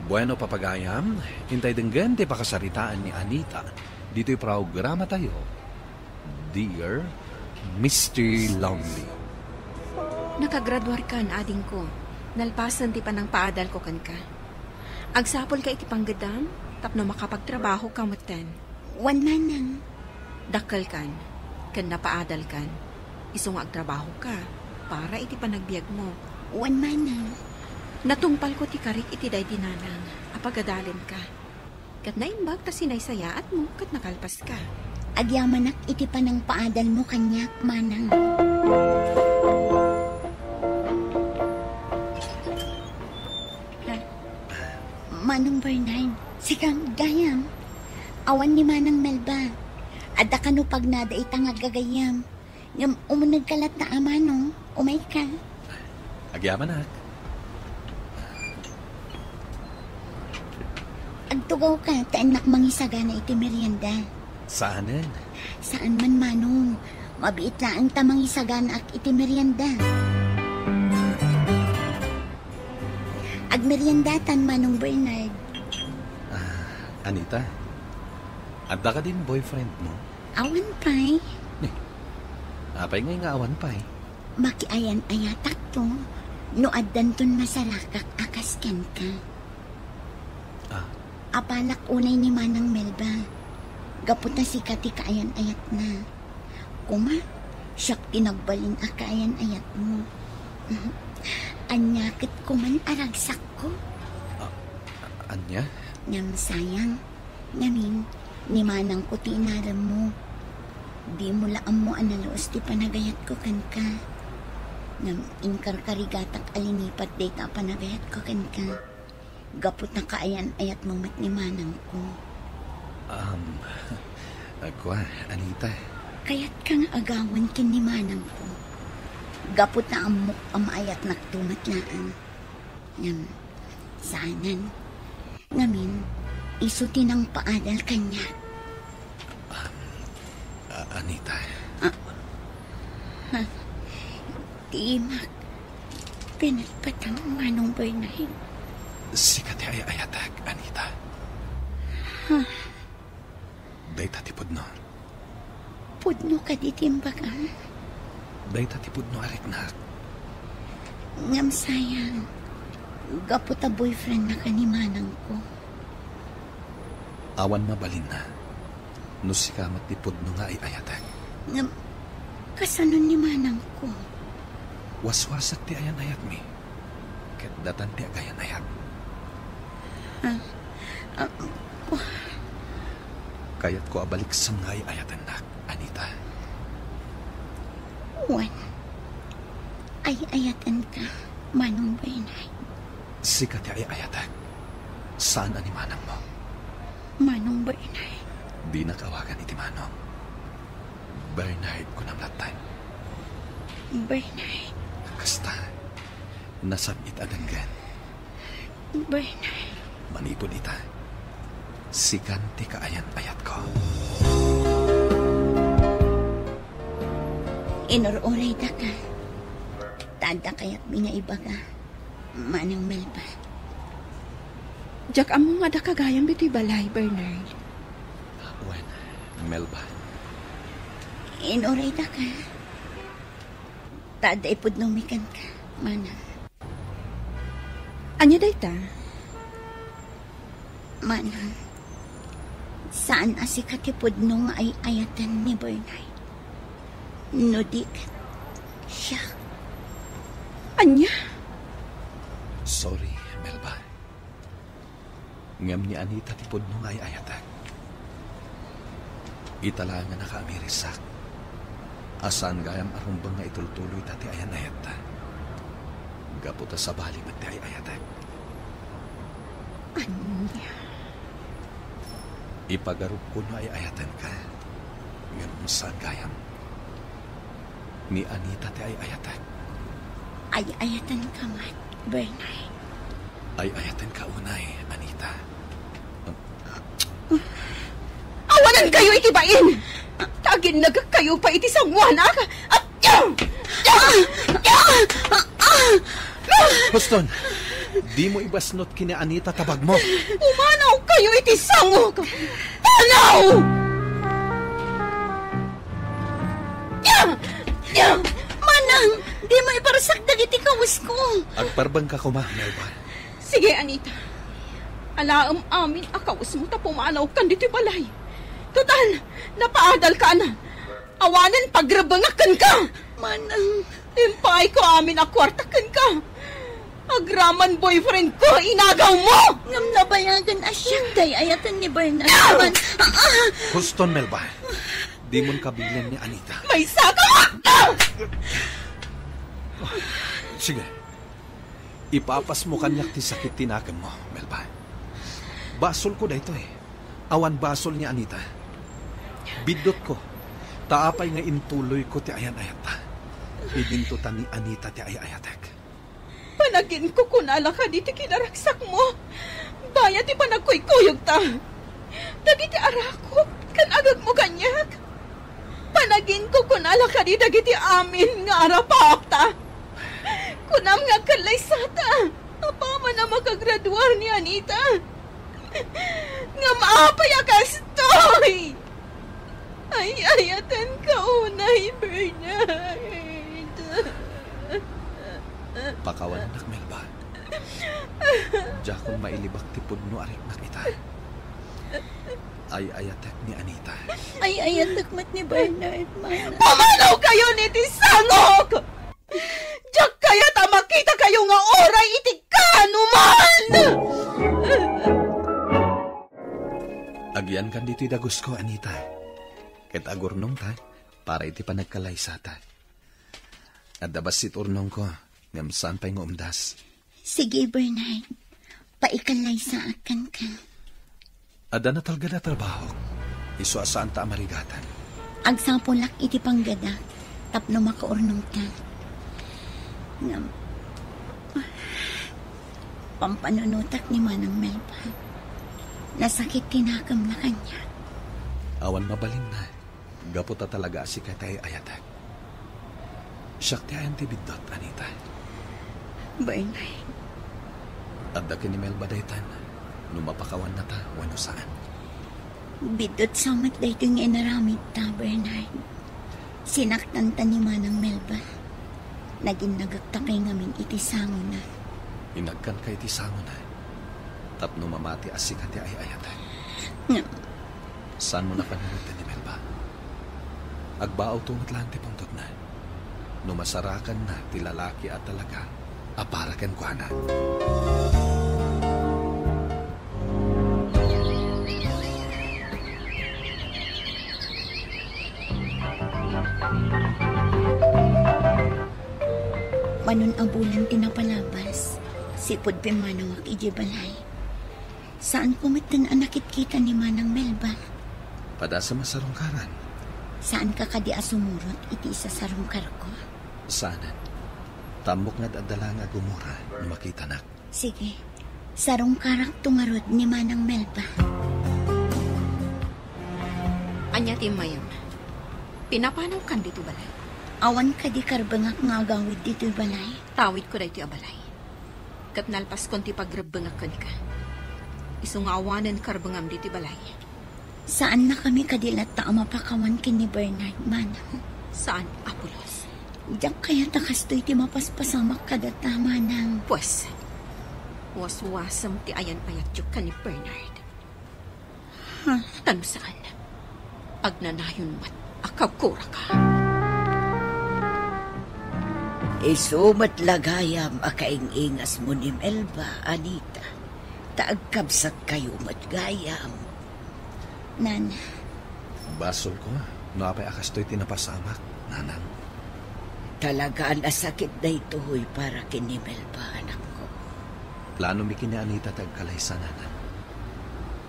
Bueno papagayam, intay denggan ti pakasaritaan ni Anita. Dito'y programa tayo, Dear Mr. Longley. Nakagraduar ka na ading ko. Nalpasan ti panang paadal ko kan ka. Agsapol ka iti panggadam, tapno makapagtrabaho ka matan. Wan manang. Dakal kan, kan napaadal kan. Isong agtrabaho ka, para iti panagbiag mo. Wan manang. Natungpal ko ti karik iti day dinanang, apagadalin ka. Kat naimbag ta sinaysayaat mo, kat nakalpas ka. Agyamanak iti panang paadal mo kanyak, manang. Manong Bernard, sikang gayam. Awan ni Manang Melba. Adda ka no pag nada itang agagayam. Ngam umunag kalat na amanong, umay ka. Agyaman nak. Agtugaw ka, taanak mangisaga na iti merienda. Saanen? Saan man manong, mabiit laang tamang isagan ak iti merienda. Agmeriendatan manong Bernard. Anita, adda ka din boyfriend mo? Awan pa'y. Apay nga awan pa'y. Makiayan-ayatak to, no addan ton masalakak akaskan ka. Apalak unay ni Manang Melba. Gaputa si Kati kaayan-ayat na. Kuma, siyak tinagbalin a kaayan-ayat mo. Anyakit ko man aragsak ko. Anya? Ngam sayang, ngamin, ni Manang ko tinaram mo. Di mo laam mo analoos ti panagayat ko kan ka. Ngam inkarkarigatak alinipat day ta panagayat ko kan ka. Gapot na kaayan-ayat mo mat ni Manang ko. Ako, Anita. Kaya't kang agawan kin ni Manang ko. Gapot na amok amayat naktumatlaan. Ngam, sanan. Ngamin, isuti ng paadal kanya. Anita. Tiimak, pinagpatang Manong Bernay. Sikat ay ayatak, Anita. Dayta ti pudno. Pudno ka di timbaga. Dayta ti pudno ariknak. Ngam sayang, gaputa boyfriend na ka ni Manang ko. Awan mabalin na. Nusikamat ti pudno nga ay ayatak. Ngam, kasanon ni Manang ko. Waswasak ti ayan-ayat mi. Ket datan ti agayan-ayat. Kayat ko abalik sa ngay ayatan nak, Anita. Wan, ay ayatan ka, Manong Bernay. Sikat ti ay ayatan. Saan ani Manang mo? Manong Bernay. Di nakawagan iti Manong. Bernard ko namlatan. Bernay. Kasta, nasabit adanggan. Bernay. Manipod ita. Sikanti kaayan-ayat ko. Inururay da ka. Tada kaya't minaibaga. Manang Melba. Jak amo nga da kagayang bito'y balay, Bernard. Wen, Melba. Inuray da ka. Tada ipod numikan ka, Manang. Anya day ta? Manang, saan asikatipod nung ay ayatan ni Bernay? Nudikat siya. Anya? Sorry, Melba. Ngam ni Anita tipod nung ay ayatak. Italangan na kaamirisak. Asan gayam arumbang nga itultuloy tati ayan-ayat ta. Gaputa sa bali mati ay ayatak. Anya? Ipagarup ko na ay ayatan ka. Ngam saan gayam. Ni Anita ti ay ayatak. Ay ayatan ka mat, Bernay. Ay ayatan ka unay, Anita. Awanan kayo itibain! Tagin naga kayo pa iti sangwana ka! Huston, di mo ibasnot kina Anita tabag mo. Umanaw kayo iti sangok! Tanaw! Manang, di mo iparasak dagiti kawis ko. Agparbang ka kuma, Melba. Sige, Anita. Alaam amin akawis mo ta pumanaw kan dito balay. Total, napaadal ka na. Awanan pagrabangakan ka. Manang, impay ko amin akwartakan ka. Agraman boyfriend ko, inagaw mo! Ngam nabayagan asyak day ayatan ni Bernard. Huston, Melba. Di mo kabilin ni Anita. May saka mo! Sige. Ipapas mo kanyak ti sakit tinakan mo, Melba. Basol ko dahito eh. Awan basol ni Anita. Bidot ko. Taapay nga intuloy ko ti ayan-ayat ta. Idintutan ni Anita ti ay-ayatek. Panagin ko kunala ka di ti kinaraksak mo. Baya ti panagkuy-kuyog ta. Dagiti arakot, kan agag mo kanyak. Panagin ko kunala ka di dagiti amin nga arapak ta. Kunam nga kalay sata. Apama na makagraduar ni Anita. Nga maapay akastoy. Ay, ayatan ka unay, Bernard. Pakawan nak, Melba. Diya kong mailibak tipod no arik na kita. ay ayatek ni Anita. Ay takmat ni Bernard, mana. Pamanaw kayo ni Tisangog! Diyak kaya ta makita kayo nga oray iti kanuman! Agyan kan dito'y dagos ko, Anita. Ket agurnong ta, para iti panagkalaysa ta. Adabas sit urnong ko, ngam saan pa'y ngumdas. Sige, Bernard. Paikalay sa akan ka. Ada na talga na trabaho. Iso asaan ta amarigatan. Agsapulak iti panggada. Tapno makaurnong ka. Ngam. Pampanunutak ni Manang Melba. Nasakit tinakam na kanya. Awan mabalin na. Gaputa talaga si katay ayatak. Siyak ti ayan ti bidot, Anita. Bernard. Adda ni Melba daytan. Numapakawan na ta, wano saan. Bidot samat dayto yung inaramid ta, Bernard. Sinaktan ta ni Manang Melba. Naging nagagtakay ngamin iti sango na. Inagkan kay iti sango na. Tapno mamati asika ti ay ayatan. Saan mo na panunod ni Melba? Agbaaw tungat lang ti pungtot na. Numasarakan na ti lalaki at talaga aparakan kwa na. Manon abulan tinapalabas. Sipod pimanawak iji balay. Saan kumitin ang nakit-kita ni Manang Melba? Pada sa masarungkaran. Saan ka kadi asumurot iti sa sarungkar ko? Sana. Tambok nga dadala nga gumura na makita nak. Sige. Sarungkarak tungarod ni Manang Melba. Anya timayam. Pinapanaw kan dito balay. Awan ka di karbangak nga gawid dito balay. Tawid ko dito balay. Kat nalpas konti pagrabangak ka ni ka. Isungawanan karbangam dito balay. Saan na kami kadilat ta mapakawan kini Bernard, Manang? Saan, Apolos? Diyak kaya takastoy ti mapaspasamak kadata, Manang. Pues, waswasam ti ayan payatyok ka ni Bernard. Ha? Tano saan? Agnanayon mat akagkura ka. Isumat lagayam akaingingas mo ni Melba, Anita. Taagkabsat kayo matgayam. Nana. Basol ko, napay akastoy tinapasamak, Nanang. Talagaan asakit na ito'y para kini Melba, anak ko. Plano mi kini Anita tagkalaysa, Nanang.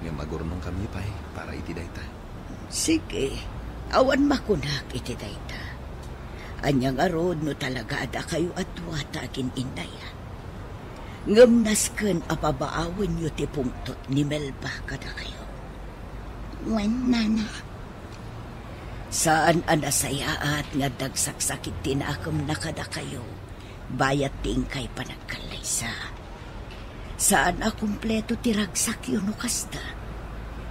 Ngayon magurnong kami pa'y para itidayta. Sige, awan makunak itidayta. Anyang arod no talaga ada kayo at watagin indayan. Ngamnasken apabaawan nyo ti pungtot ni Melba kada kayo. Wen, Nana. Saan anasayaat nga dagsaksakit tinakam na kada kayo, bayat tingkay panagkalaysa. Saan akumpleto ti ragsak yun o kasta,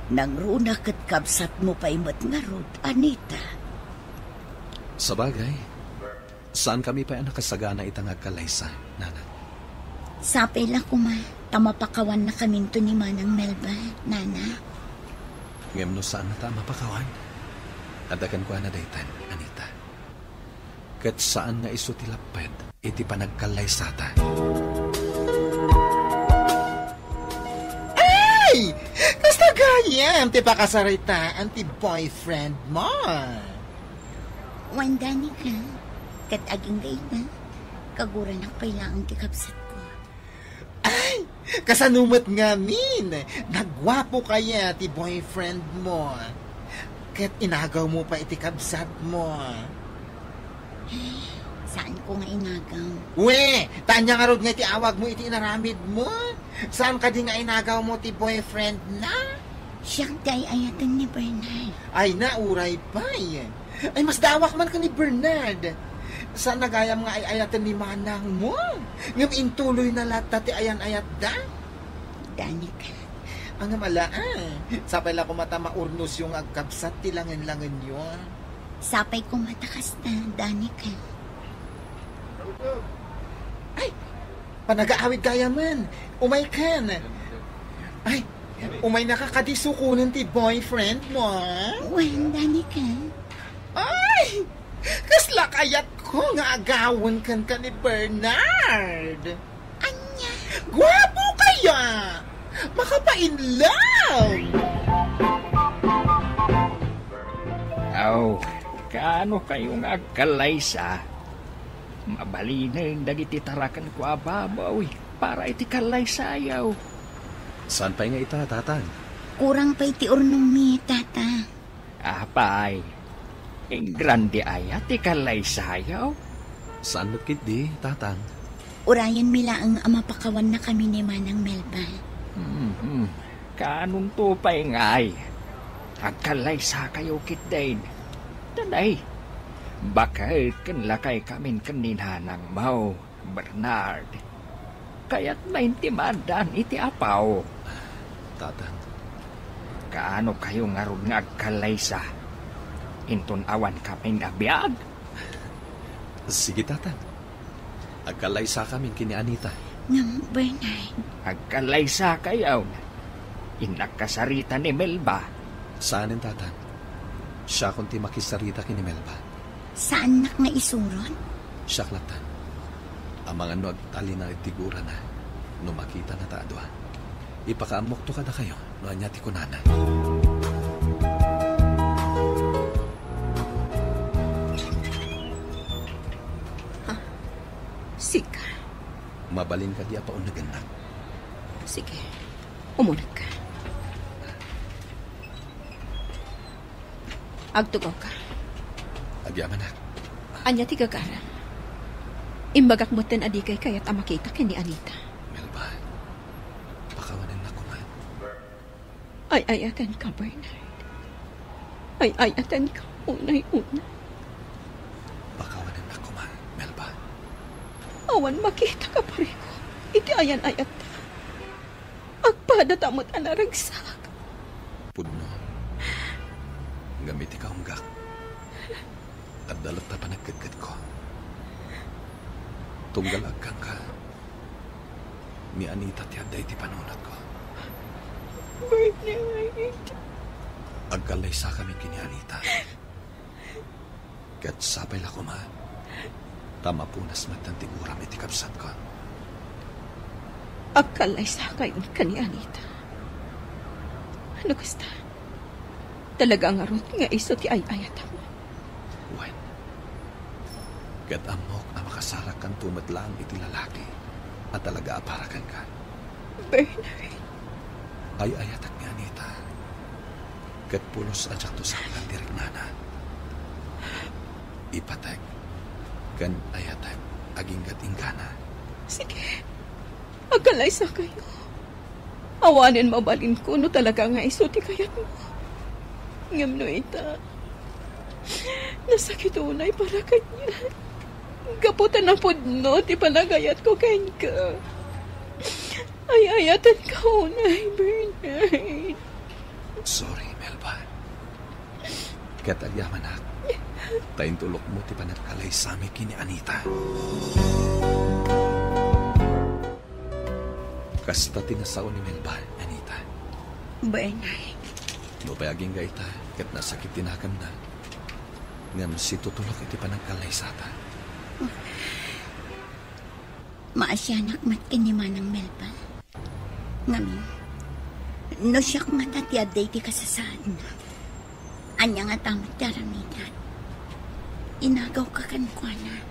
nang runa kat kabsat mo pa imat nga rod, Anita. Sabagay, saan kami pa nakasagana itang agkalaysa, Nanang? Sapay la kuma, tamapakawan na kami to ni Manang Melba, Nana. Ngayon no saan na ta mapakawan? Adakan ko na daytan, Anita. Kat saan nga iso tilaped, iti panagkalaysata. Ay! Kasta gayam, ti pakasaritaan ti boyfriend mo. Wandani ka, kat aging gay na, kaguran ang pailangang tikapsat ko. Ay! Kasanumat nga min, nagwapo kaya ti boyfriend mo. Kat inagaw mo pa iti kabsat mo. Saan ko nga inagaw? We, tanya nga rod nga iti awag mo iti inaramid mo. Saan ka di nga inagaw mo ti boyfriend na? Siyang day ayatan ni Bernard. Ay, nauray pa eh. Ay, mas dawak man ka ni Bernard. Saan nagayam nga ay ayatan ni Manang mo? Ngam intuloy na lata ti ayan-ayat da? Danik. Ang mala sapay la ko mata maurnos yung agkabsat ti langan-langan yun. Sapay ko matakas na, Danik. Ay, panag-aawid kaya man. Umay kan. Ay, Umay nakakadisukunan ti boyfriend mo, ha? Wen, Danica. Ay! Kasla kayat ko nga agawon kan ka ni Bernard. Anya? Gwapo kaya! Makapa-in love! Aw, kaano kayong agkalaysa? Mabalinay dagiti tarakan ko ababaw para iti kalaysa ayaw. Saan pa nga ita, tatang? Kurang pa iti urnong mi, tata. Apay, ang grande ayat ti kalaysa ayaw. Saan matkit di, tatang? Urayan mila ang amapakawan na kami ni Manang Melba. Kaanong tupay ngay? Agkalaysa kayo kitdain. Tanay, bakit kanlakay kamin kaninhanang mau, Bernard? Kaya't maintimadan iti apaw. Tatang. Kaano kayo nga ron nga agkalaysa? Inton awan kami nabiyag? Sige, tatang. Agkalaysa kami kini Anita. Ng Bernard. Agkalaysa kayaw. Inakasarita ni Melba. Saanin, tatang? Siya kunti makisarita kini Melba. Saan nak nga isuron? Siya klatan. Ang mga no agtali na itigura na. No makita na taadwa. Ipakaamok to kada kayo. No anyati ko nana. Sika. Mabalin ka di apa unagan. Sige. Umunag ka. Agtugaw ka. Agyaman na. Anya ti gagara. Imbagak mo ten adikay kaya't amakita kini Anita. Melba, pakawanan na kuman. Ay-ayatan ka, Bernard. Ay-ayatan ka, unay-una. Pakawanan na kuman, Melba. Awan makita ka pa rin ko. Iti ayan-ayat ta. Agpada tamot anaragsak. Pudno. Gamit ikaw unggak. At dalot na panagkadkad ko. Tunggal agkang ka. Ni Anita ti aday ti panunat ko. Bernard. Agkalaysa kami kini Anita. Kat sabay la kuma. Tama punas magtantiguram iti kapsat ko. Agkalaysa kayon ka ni Anita. Ano kasta? Talaga nga ron nga iso ti ay-ayat mo. Wen. Kat amok na makasarak kang tumatlang iti lalaki at talaga aparakan ka. Bernard. Ay-ayatak ni Anita. Kat pulos adyak to sa akal direk nana. Ipatek. Kan ayatak aging gatinggana. Sige. Agkalaysa kayo. Awanin mabalin ko no talaga nga iso ti kayat mo. Ngam no ita. Nasakit unay para kanya. Gaputan na po no, ti panagayat ko kanya. Ay-ayatan ka unay, Bernard. Sorry, Melba. Katagyaman ak. Tayin tulok mo ti panagkalay sa amin kini Anita. Kasta tinasaw ni Melba, Anita. Bernard. Lupayaging gaita, kat nasakit tinakam na. Ngam si tutulok iti panagkalay sa ta. Maasyanak mat kiniman ng Melba. Ngamin, no siya nga tatiaday ti kasasaan. Anya nga tamot daramitan. Inagaw ka kankwana.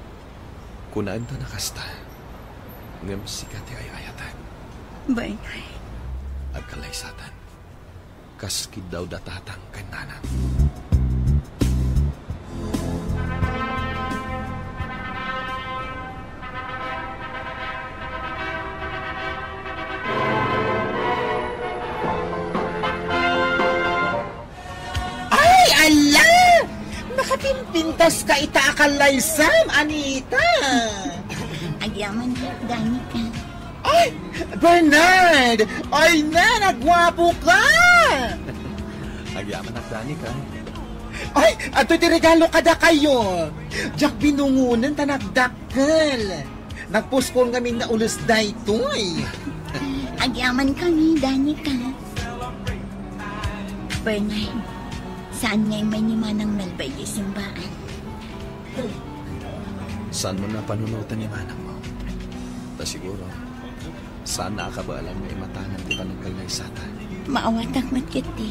Kunaan ta nakasta. Ngam si kati ay ayatag. Bernard. Agkalay satan. Kaskid daw datatang kanana. Ay, ala! Nakapimpintas ka itaakalay Sam, Anita! Agyaman, Danica. Ay, Bernard! Ay na, nagwapo ka! Agyaman at Danica. Ay, ato ti regalo kada kayo. Diyak binungunan ta nagdakkel. Nagpuskol ngamin na ulos daytoy. Agyaman kami, Danica. Bernard, saan ngay may ni Manang Melba yung simbaan? Saan mo na panunutan ni Manang mo? Ta siguro, saan nakakabaalan mo imatangan di ba nagkalaysata? Maawatak matkiti.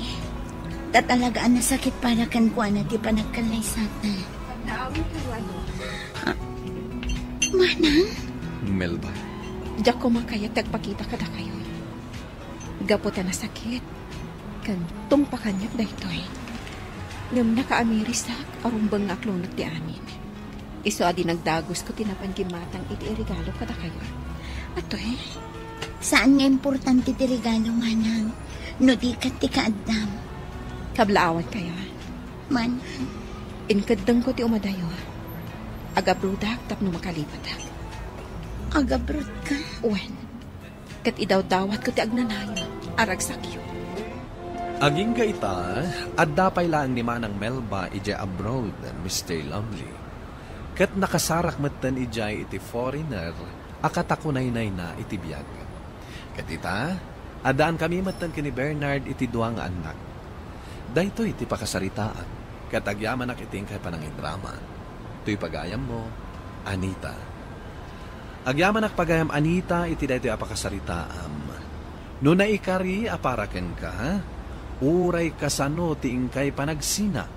Tatalagaan na sakit para kan kuan na di pa nagkalaysata. Naawin kayo ano? Manang? Melba. Diyak ko makaya tagpakita ka na kayo. Gaputan na sakit. Kantong pa kanyak na ito'y. Ngam nakaamirisak, arumbang nga klonot di amin. Iso adi nagdagos ko tinapan gimatang iti regalo ka na kayo. Ato'y. Saan nga importante ti regalo, Manang? No di ka ti kaadam. Kablaawan kayo. Manang. Inkadang ko ti umadayo. Agabrudak tapno makalipat. Agabrud ka? Wen. Kat idaw dawat ko ti agnanayo. Aragsakyo. Aging kaita, at dapay lang ni Manang Melba ija abroad, Mr. Longley. Kat nakasarak matan ijay iti foreigner, akatakunay-nay na iti biyag. Kat ita, adaan kami matan kini Bernard iti duwang anak. Dahito iti pakasaritaan, kat agyaman ak iting kay panangin drama. Ito'y pagayam mo, Anita. Agyaman ak pagayam Anita iti dahito apakasaritaam. No naikari aparaken ka, uray kasano tiing kay panagsina,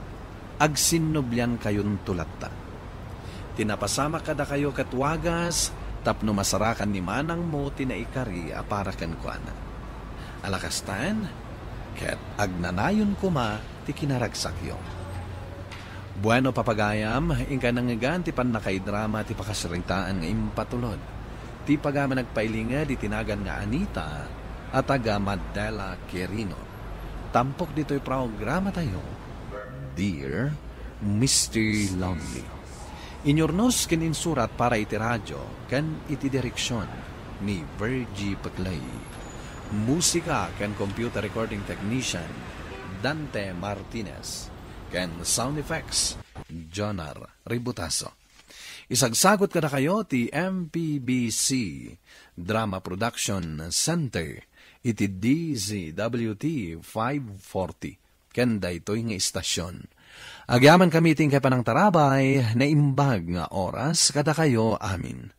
agsinubyan kayon tulatta. Tinapasama kada kayo katwagas, tapno masarakan ni Manang mo tinaikari aparaken ko ana. Alakastan, ket agnanayon kuma ti kinaragsakyo. Bueno papagayam, ingka nangagan ti panakaidrama ti pakasaritaan nga impatulod. Ti pagama nagpailinga di tinagan nga Anita at taga Mandela Quirino. Tampok dito'y programa tayo, Dear Mr. Longley. Inyornos ken insurat para iti radyo ken iti direksyon ni Virgie Paclay. Musika ken computer recording technician Dante Martinez ken sound effects Jonar Ributaso. Isagsagot kada kayo ti MPBC Drama Production Center iti DZWT 540 kenda ito'y nga istasyon. Agyaman kami ting kay panang tarabay na imbag nga oras kada kayo amin.